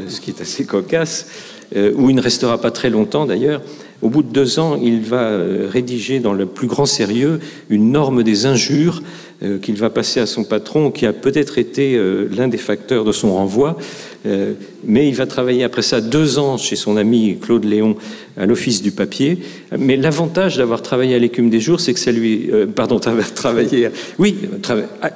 ce qui est assez cocasse, où il ne restera pas très longtemps d'ailleurs. Au bout de 2 ans, il va rédiger dans le plus grand sérieux une norme des injures qu'il va passer à son patron, qui a peut-être été l'un des facteurs de son renvoi. Mais il va travailler après ça 2 ans chez son ami Claude Léon à l'Office du papier. Mais l'avantage d'avoir travaillé à l'Écume des jours, c'est que ça lui...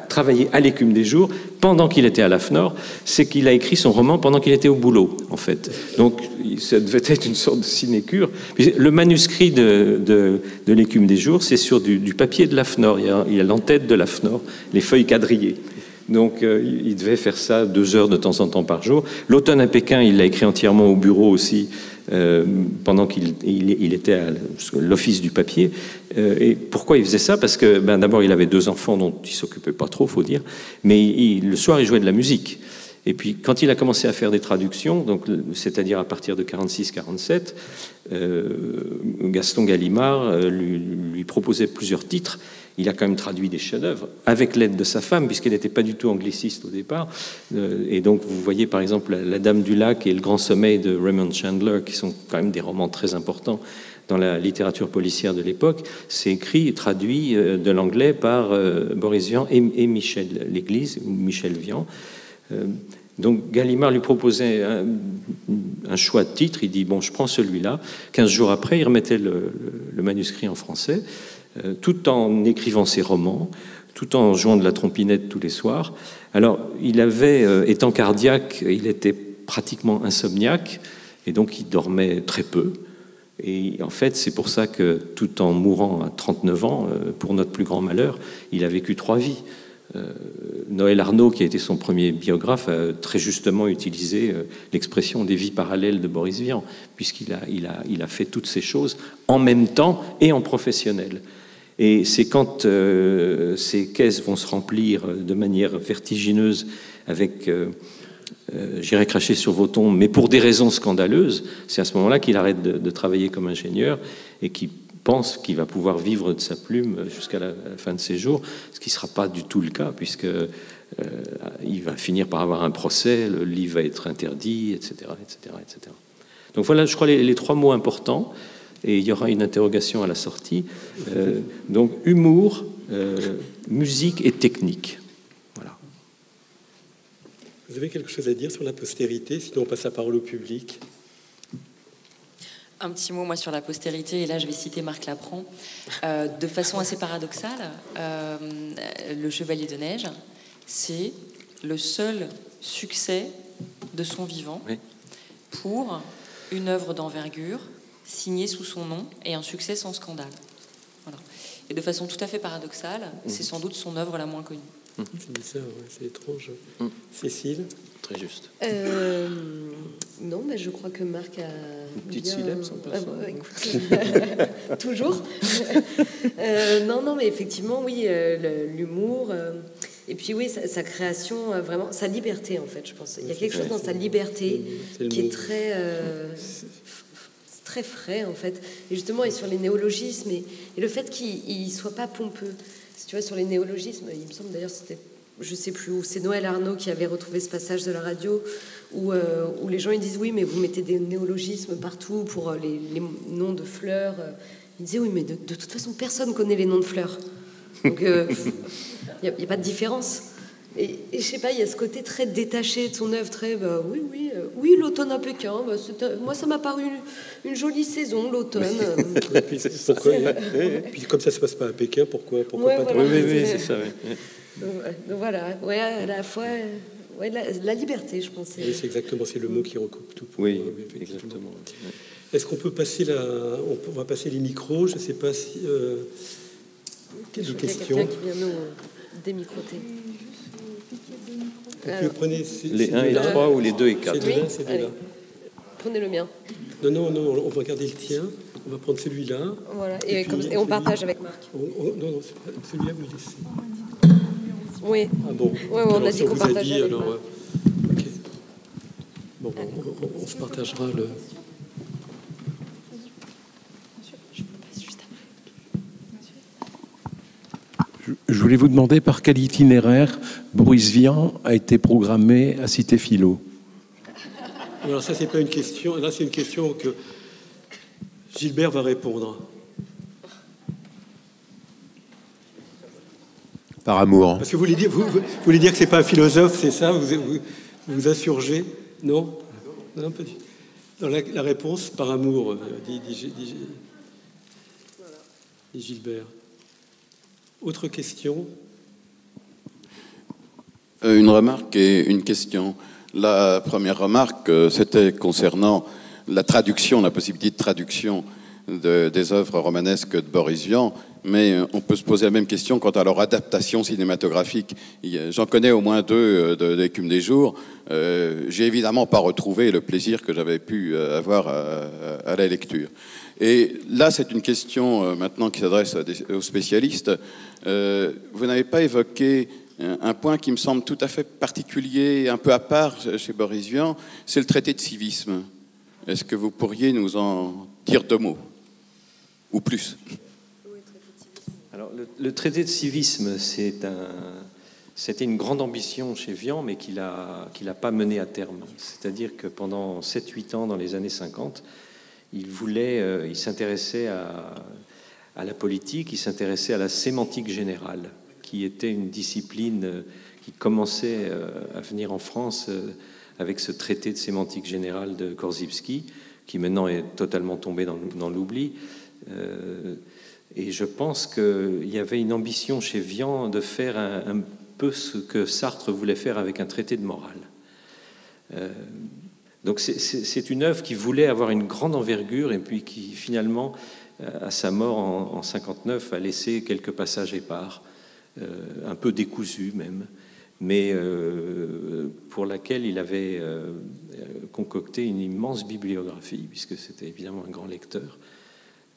travailler à l'Écume des jours pendant qu'il était à l'AFNOR, c'est qu'il a écrit son roman pendant qu'il était au boulot, en fait. Donc, ça devait être une sorte de sinécure. Le manuscrit de l'Écume des jours, c'est sur du papier de l'AFNOR. Il y a l'entête de l'AFNOR, les feuilles quadrillées. Donc, il devait faire ça 2 heures de temps en temps par jour. L'Automne à Pékin, il l'a écrit entièrement au bureau aussi, pendant qu'il était à l'Office du papier. Et pourquoi il faisait ça? Parce que d'abord, il avait 2 enfants dont il ne s'occupait pas trop, faut dire, mais le soir, il jouait de la musique. Et puis, quand il a commencé à faire des traductions, donc, c'est-à-dire à partir de 46-47, Gaston Gallimard lui proposait plusieurs titres. Il a quand même traduit des chefs-d'œuvre avec l'aide de sa femme, puisqu'elle n'était pas du tout angliciste au départ. Et donc, vous voyez par exemple La Dame du Lac et Le Grand Sommeil de Raymond Chandler, qui sont quand même des romans très importants dans la littérature policière de l'époque. C'est écrit et traduit de l'anglais par Boris Vian et Michel L'Église, ou Michel Vian. Donc Gallimard lui proposait un choix de titre. Il dit, bon, je prends celui-là. 15 jours après, il remettait le manuscrit en français, tout en écrivant ses romans, tout en jouant de la trompinette tous les soirs. Alors, il avait, étant cardiaque, il était pratiquement insomniaque, et donc il dormait très peu. Et en fait, c'est pour ça que, tout en mourant à 39 ans, pour notre plus grand malheur, il a vécu 3 vies. Noël Arnaud, qui a été son premier biographe, a très justement utilisé l'expression des vies parallèles de Boris Vian, puisqu'il a fait toutes ces choses en même temps et en professionnel. Et c'est quand ces caisses vont se remplir de manière vertigineuse avec j'irai cracher sur vos tombes, mais pour des raisons scandaleuses, c'est à ce moment-là qu'il arrête de travailler comme ingénieur et qu'il pense qu'il va pouvoir vivre de sa plume jusqu'à la fin de ses jours, ce qui ne sera pas du tout le cas, puisque il va finir par avoir un procès, le livre va être interdit, etc., etc., etc. Donc voilà, je crois, les 3 mots importants, et il y aura une interrogation à la sortie. Donc humour, musique et technique. Voilà. Vous avez quelque chose à dire sur la postérité, sinon on passe la parole au public. Un petit mot, moi, sur la postérité, et là, je vais citer Marc Laprand. De façon assez paradoxale, Le Chevalier de Neige, c'est le seul succès de son vivant pour une œuvre d'envergure signée sous son nom et un succès sans scandale. Voilà. Et de façon tout à fait paradoxale, c'est sans doute son œuvre la moins connue. C'est bizarre, ouais, c'est étrange. Cécile? Très juste. Non, mais je crois que Marc a... Une petite syllabe sans passer. Toujours. Non, mais effectivement, oui, l'humour... et puis oui, sa création, vraiment, sa liberté, en fait, je pense. Il y a quelque chose dans sa liberté qui est très frais, en fait. Et justement, et sur les néologismes, et le fait qu'il ne soit pas pompeux. Si tu vois, sur les néologismes, il me semble d'ailleurs, c'était, je sais plus où, c'est Noël Arnaud qui avait retrouvé ce passage de la radio où les gens ils disent oui, mais vous mettez des néologismes partout pour les noms de fleurs. Il disait oui, mais de toute façon, personne connaît les noms de fleurs. Donc, il n'y a pas de différence. Et je sais pas, il y a ce côté très détaché de son œuvre, très oui, l'automne à Pékin. Moi, ça m'a paru une jolie saison, l'automne. Puis comme ça se passe pas à Pékin, pourquoi pas voilà, Oui, c'est ça. Oui. Donc voilà, à la fois, la liberté, je pense. Oui, c'est exactement, c'est le mot qui recoupe tout. Oui, exactement. Est-ce qu'on peut passer on va passer les micros. Je ne sais pas si quelles questions. Il y a quelqu'un qui vient nous démicroter. Vous prenez les 1 et 3 ou les 2 et 4. C'est de là. Prenez le mien. Non, on va regarder le tien. On va prendre celui-là. Voilà, et on partage avec Marc. Non, celui-là, vous le laissez. Oui. Ah bon. Ouais, on a dit qu'on partageait avec Marc. Ok. Bon, on se partagera le... Je voulais vous demander par quel itinéraire Boris Vian a été programmé à Cité Philo. Alors ça, c'est pas une question. Là, c'est une question que Gilbert va répondre. Par amour. Parce que vous voulez dire que c'est pas un philosophe, c'est ça? Vous insurgez? Non, pas du tout. Dans la réponse, par amour, dit Gilbert. Autre question? Une remarque et une question. La première remarque, c'était concernant la traduction, la possibilité de traduction des œuvres romanesques de Boris Vian, mais on peut se poser la même question quant à leur adaptation cinématographique. J'en connais au moins 2 de l'Écume des jours. J'ai évidemment pas retrouvé le plaisir que j'avais pu avoir à la lecture. Et là, c'est une question maintenant qui s'adresse aux spécialistes. Vous n'avez pas évoqué un point qui me semble tout à fait particulier, un peu à part chez Boris Vian, c'est le traité de civisme. Est-ce que vous pourriez nous en dire 2 mots? Ou plus? Alors, le traité de civisme, c'était une grande ambition chez Vian, mais qu'il a pas mené à terme. C'est-à-dire que pendant 7-8 ans, dans les années 50, il s'intéressait à la politique, il s'intéressait à la sémantique générale, qui était une discipline qui commençait à venir en France avec ce traité de sémantique générale de Korzybski, qui maintenant est totalement tombé dans l'oubli. Et je pense qu'il y avait une ambition chez Vian de faire un peu ce que Sartre voulait faire avec un traité de morale. Donc c'est une œuvre qui voulait avoir une grande envergure et puis qui finalement, à sa mort en 59, a laissé quelques passages épars, un peu décousus même, mais pour laquelle il avait concocté une immense bibliographie, puisque c'était évidemment un grand lecteur.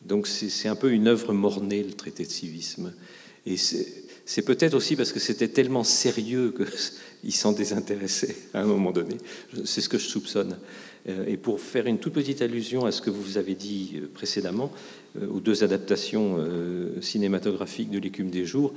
Donc c'est un peu une œuvre mornée, le traité de civisme. Et c'est peut-être aussi parce que c'était tellement sérieux qu'il s'en désintéressait à un moment donné. C'est ce que je soupçonne. Et pour faire une toute petite allusion à ce que vous avez dit précédemment, aux deux adaptations cinématographiques de L'Écume des jours,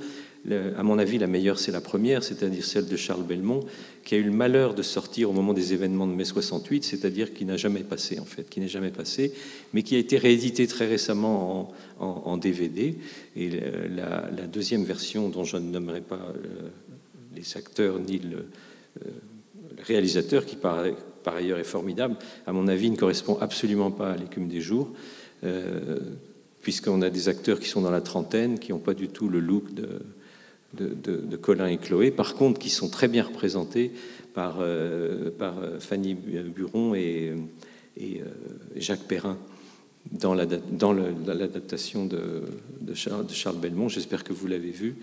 à mon avis, la meilleure, c'est la première, c'est-à-dire celle de Charles Belmont, qui a eu le malheur de sortir au moment des événements de mai 68, c'est-à-dire qui n'a jamais passé, en fait, qui n'est jamais passé, mais qui a été réédité très récemment en DVD. Et la deuxième version, dont je ne nommerai pas les acteurs ni le réalisateur, qui par ailleurs est formidable, à mon avis, ne correspond absolument pas à L'Écume des jours, puisqu'on a des acteurs qui sont dans la trentaine, qui n'ont pas du tout le look de Colin et Chloé, par contre, qui sont très bien représentés par Fanny Buron et Jacques Perrin dans l'adaptation de Charles Belmont. J'espère que vous l'avez vu,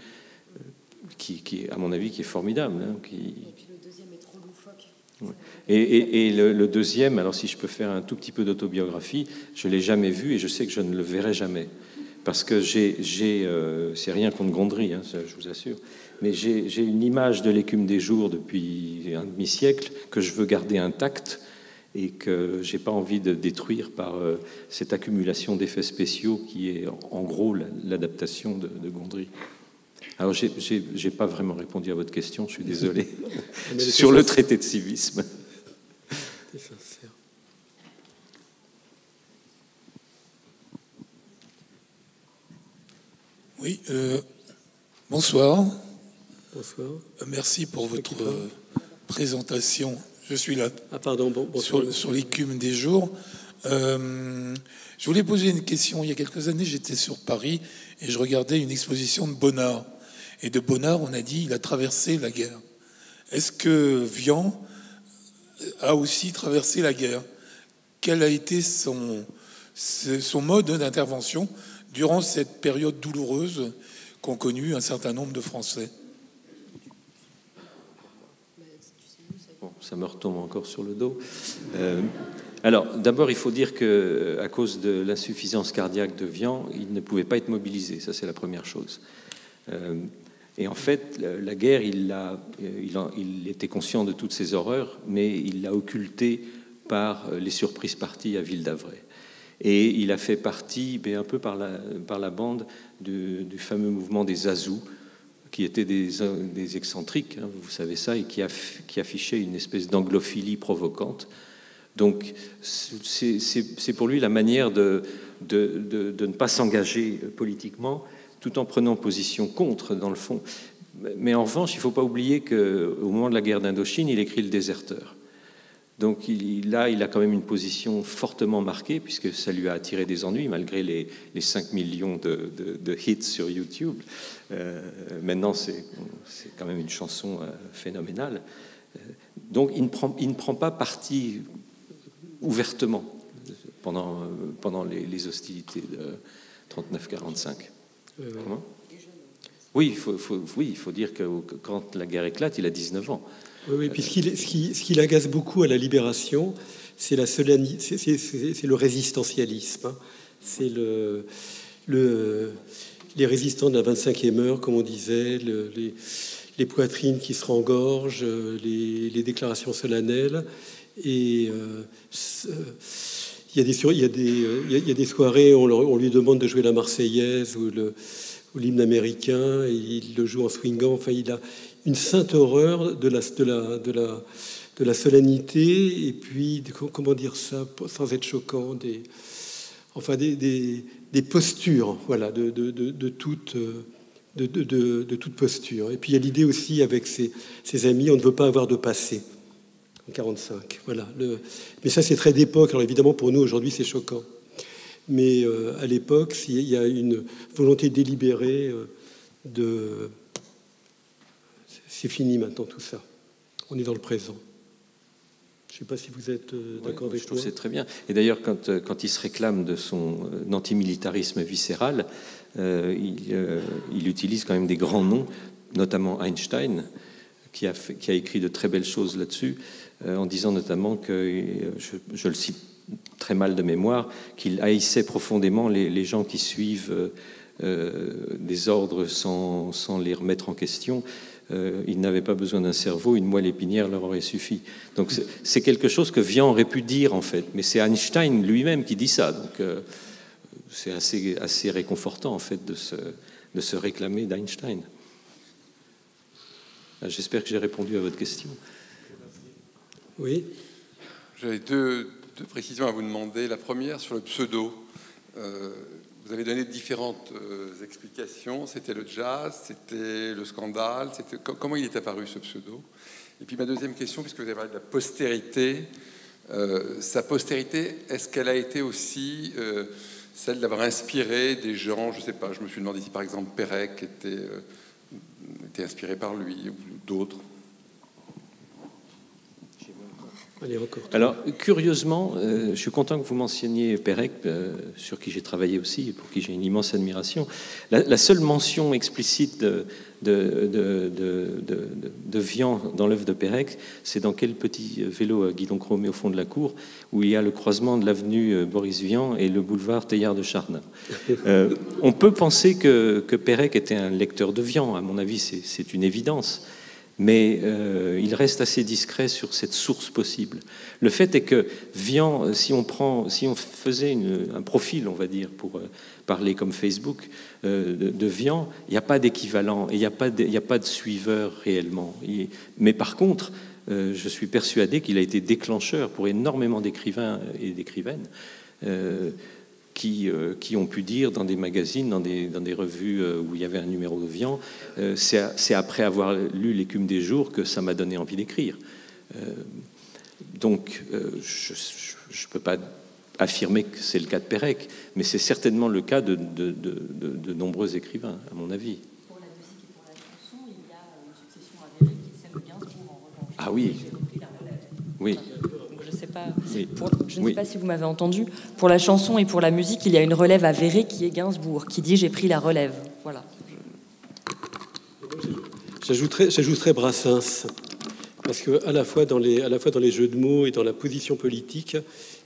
qui à mon avis, qui est formidable. Hein, Et puis le deuxième est trop loufoque. Ouais. Et le deuxième, alors si je peux faire un tout petit peu d'autobiographie, je ne l'ai jamais vu et je sais que je ne le verrai jamais. Parce que c'est rien contre Gondry, hein, ça, je vous assure, mais j'ai une image de L'Écume des jours depuis un demi-siècle que je veux garder intacte et que je n'ai pas envie de détruire par cette accumulation d'effets spéciaux qui est en gros l'adaptation de Gondry. Alors, je n'ai pas vraiment répondu à votre question, je suis désolé, sur le traité de civisme. C'est sincère. Oui, bonsoir. Bonsoir. Merci pour votre présentation. Je suis là. Ah, pardon, bonsoir. Sur L'Écume des jours. Je voulais poser une question. Il y a quelques années, j'étais sur Paris et je regardais une exposition de Bonnard. Et de Bonnard, on a dit il a traversé la guerre. Est-ce que Vian a aussi traversé la guerre? Quel a été son mode d'intervention durant cette période douloureuse qu'ont connue un certain nombre de Français? Bon, ça me retombe encore sur le dos. Alors, d'abord, il faut dire qu'à cause de l'insuffisance cardiaque de Vian, il ne pouvait pas être mobilisé. Ça, c'est la première chose. Et en fait, la guerre, il était conscient de toutes ces horreurs, mais il l'a occultée par les surprises parties à Ville-d'Avray. Et il a fait partie, un peu par la bande, du fameux mouvement des Azous, qui étaient des excentriques, hein, vous savez ça, et qui affichaient une espèce d'anglophilie provocante. Donc, c'est pour lui la manière de ne pas s'engager politiquement, tout en prenant position contre, dans le fond. Mais en revanche, il ne faut pas oublier qu'au moment de la guerre d'Indochine, il écrit Le Déserteur. Donc il a quand même une position fortement marquée, puisque ça lui a attiré des ennuis, malgré les 5 millions de hits sur YouTube. Maintenant, c'est quand même une chanson phénoménale. Donc il ne prend pas parti ouvertement pendant les hostilités de 39-45. Oui, il faut dire que quand la guerre éclate, il a 19 ans. Oui, puis ce qui l'agace beaucoup à la Libération, c'est la solennité, c'est le résistentialisme. Hein. C'est les résistants de la 25e heure, comme on disait, les poitrines qui se rengorgent, les déclarations solennelles. Et il y a des soirées où on lui demande de jouer la Marseillaise ou l'hymne américain, et il le joue en swingant. Enfin, il a une sainte horreur de la solennité, et puis, comment dire ça, sans être choquant, des postures, voilà, de toute posture. Et puis il y a l'idée aussi avec ses amis, on ne veut pas avoir de passé. En 45, voilà. Mais ça, c'est très d'époque. Alors évidemment, pour nous aujourd'hui, c'est choquant. Mais à l'époque, il y a une volonté délibérée de... C'est fini maintenant tout ça. On est dans le présent. Je ne sais pas si vous êtes d'accord avec je trouve moi. C'est très bien. Et d'ailleurs, quand il se réclame de son antimilitarisme viscéral, il utilise quand même des grands noms, notamment Einstein, qui a écrit de très belles choses là-dessus, en disant notamment que, je le cite très mal de mémoire, qu'il haïssait profondément les gens qui suivent des ordres sans les remettre en question. Il n'avait pas besoin d'un cerveau, une moelle épinière leur aurait suffi. Donc c'est quelque chose que Vian aurait pu dire en fait, mais c'est Einstein lui-même qui dit ça. Donc c'est assez réconfortant en fait de se réclamer d'Einstein. J'espère que j'ai répondu à votre question. Oui. J'avais deux précisions à vous demander. La première sur le pseudo. Vous avez donné différentes explications. C'était le jazz, c'était le scandale. Comment il est apparu ce pseudo? Et puis ma deuxième question, puisque vous avez parlé de la postérité, sa postérité, est-ce qu'elle a été aussi celle d'avoir inspiré des gens? Je ne sais pas, je me suis demandé si par exemple Pérec était inspiré par lui ou d'autres. Allez, encore. Alors, curieusement, je suis content que vous mentionniez Pérec, sur qui j'ai travaillé aussi, et pour qui j'ai une immense admiration. La seule mention explicite de Vian dans l'œuvre de Pérec, c'est dans quel petit vélo à guidon chromé au fond de la cour, où il y a le croisement de l'avenue Boris Vian et le boulevard Teilhard de Chardin. On peut penser que Pérec était un lecteur de Vian, à mon avis, c'est une évidence. Mais il reste assez discret sur cette source possible. Le fait est que Vian, si on faisait un profil, on va dire, pour parler comme Facebook, de Vian, il n'y a pas d'équivalent, et il n'y a pas de suiveur réellement. Mais par contre, je suis persuadé qu'il a été déclencheur pour énormément d'écrivains et d'écrivaines qui ont pu dire dans des magazines, dans des revues où il y avait un numéro de Vian, c'est après avoir lu L'écume des jours que ça m'a donné envie d'écrire. Donc, je ne peux pas affirmer que c'est le cas de Pérec, mais c'est certainement le cas de nombreux écrivains, à mon avis. Pour la musique et pour la chanson, il y a une succession avérée qui est celle de Gainsbourg, en revanche. Ah oui. J'ai repris la relève. Oui. Je ne sais pas, Oui. je ne sais pas si vous m'avez entendu. Pour la chanson et pour la musique, il y a une relève avérée qui est Gainsbourg, qui dit « j'ai pris la relève ». Voilà. J'ajouterais Brassens, parce qu'à la fois dans les jeux de mots et dans la position politique,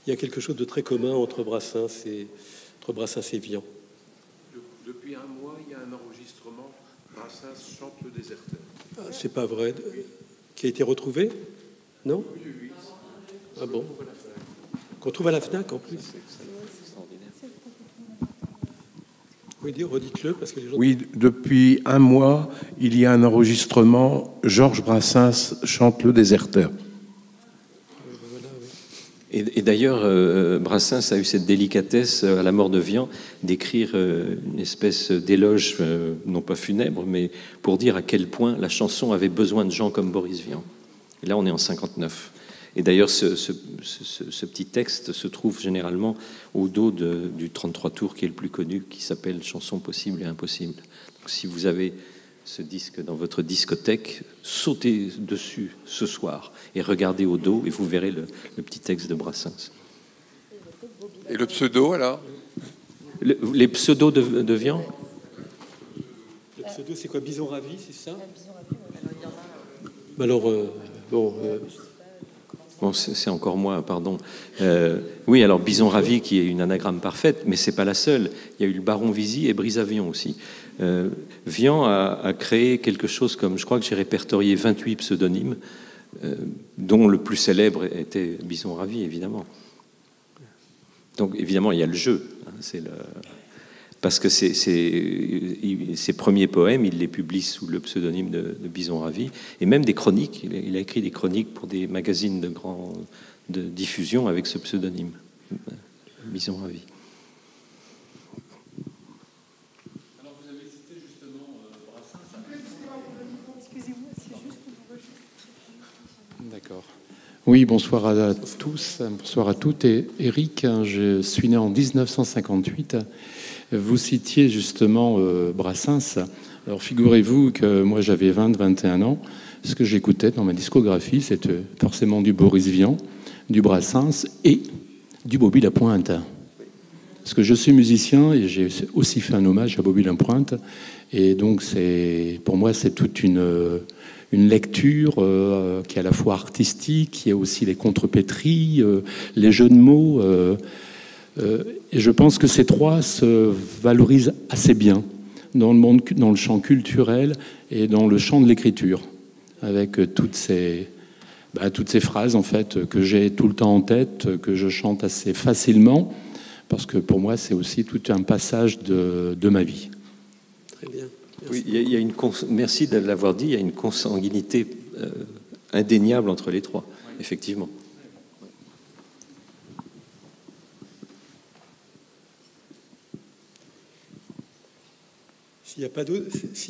il y a quelque chose de très commun entre Brassens et Vian. Depuis un mois, il y a un enregistrement. Brassens chante le déserteur. C'est pas vrai. Qui a été retrouvé? Non? Oui. Ah bon? Qu'on trouve à la FNAC en plus. Oui, redites-le parce que les gens... Oui, depuis un mois, il y a un enregistrement. Georges Brassens chante le déserteur. Et d'ailleurs, Brassens a eu cette délicatesse, à la mort de Vian, d'écrire une espèce d'éloge, non pas funèbre, mais pour dire à quel point la chanson avait besoin de gens comme Boris Vian. Et là, on est en 59. Et d'ailleurs, ce petit texte se trouve généralement au dos du 33 tours, qui est le plus connu, qui s'appelle « Chansons possibles et impossibles ». Donc, si vous avez ce disque dans votre discothèque, sautez dessus ce soir et regardez au dos et vous verrez le petit texte de Brassens. Et le pseudo, alors? Les pseudos de Vian? Le pseudo, c'est quoi? Bison Ravi, c'est ça? Alors, Bon, c'est encore moi, pardon. Oui, alors Bison Ravi, qui est une anagramme parfaite, mais c'est pas la seule. Il y a eu le Baron Visi et Brise-Avion aussi. Vian a créé quelque chose comme, je crois que j'ai répertorié 28 pseudonymes, dont le plus célèbre était Bison Ravi, évidemment. Donc, évidemment, il y a le jeu. Hein, parce que ses premiers poèmes, il les publie sous le pseudonyme de Bison Ravi, et même des chroniques. Il a écrit des chroniques pour des magazines de diffusion avec ce pseudonyme, Bison Ravi. Alors, vous avez cité justement Brassens. Excusez-moi, c'est juste pour vous. D'accord. Oui, bonsoir à tous, bonsoir à toutes. Et Eric, je suis né en 1958. Vous citiez justement Brassens. Alors figurez-vous que moi j'avais 21 ans. Ce que j'écoutais dans ma discographie, c'était forcément du Boris Vian. du Brassens et du Bobby Lapointe. Parce que je suis musicien et j'ai aussi fait un hommage à Bobby Lapointe. Et donc, pour moi, c'est toute une lecture qui est à la fois artistique, qui a aussi les contrepétries, les jeux de mots. Et je pense que ces trois se valorisent assez bien dans le champ culturel et dans le champ de l'écriture, avec toutes ces phrases en fait que j'ai tout le temps en tête, que je chante assez facilement, parce que pour moi c'est aussi tout un passage de ma vie. Très bien. Merci. Oui, il y a merci de l'avoir dit, il y a une consanguinité indéniable entre les trois, effectivement. S'il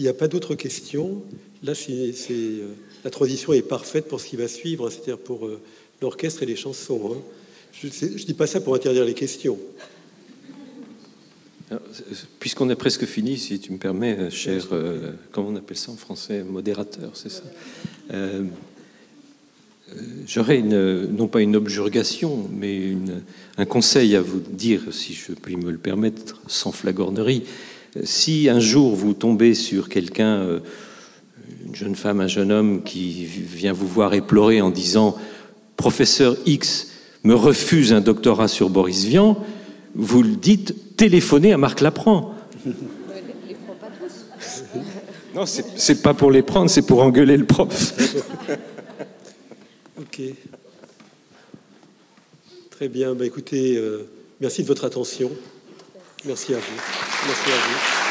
n'y a pas d'autres questions, là, la transition est parfaite pour ce qui va suivre, hein, c'est-à-dire pour l'orchestre et les chansons. Hein. Je ne dis pas ça pour interdire les questions. Puisqu'on est presque fini, si tu me permets, cher, comment on appelle ça en français, modérateur, c'est ça. J'aurais non pas une objurgation, mais un conseil à vous dire, si je puis me le permettre, sans flagornerie. Si un jour vous tombez sur quelqu'un, une jeune femme, un jeune homme qui vient vous voir éplorer en disant « Professeur X me refuse un doctorat sur Boris Vian », vous le dites « Téléphonez à Marc Laprand ». Les prend pas tous. Non, c'est pas pour les prendre, c'est pour engueuler le prof. Ok. Très bien. Bah, écoutez, merci de votre attention. Merci à vous. Merci à vous.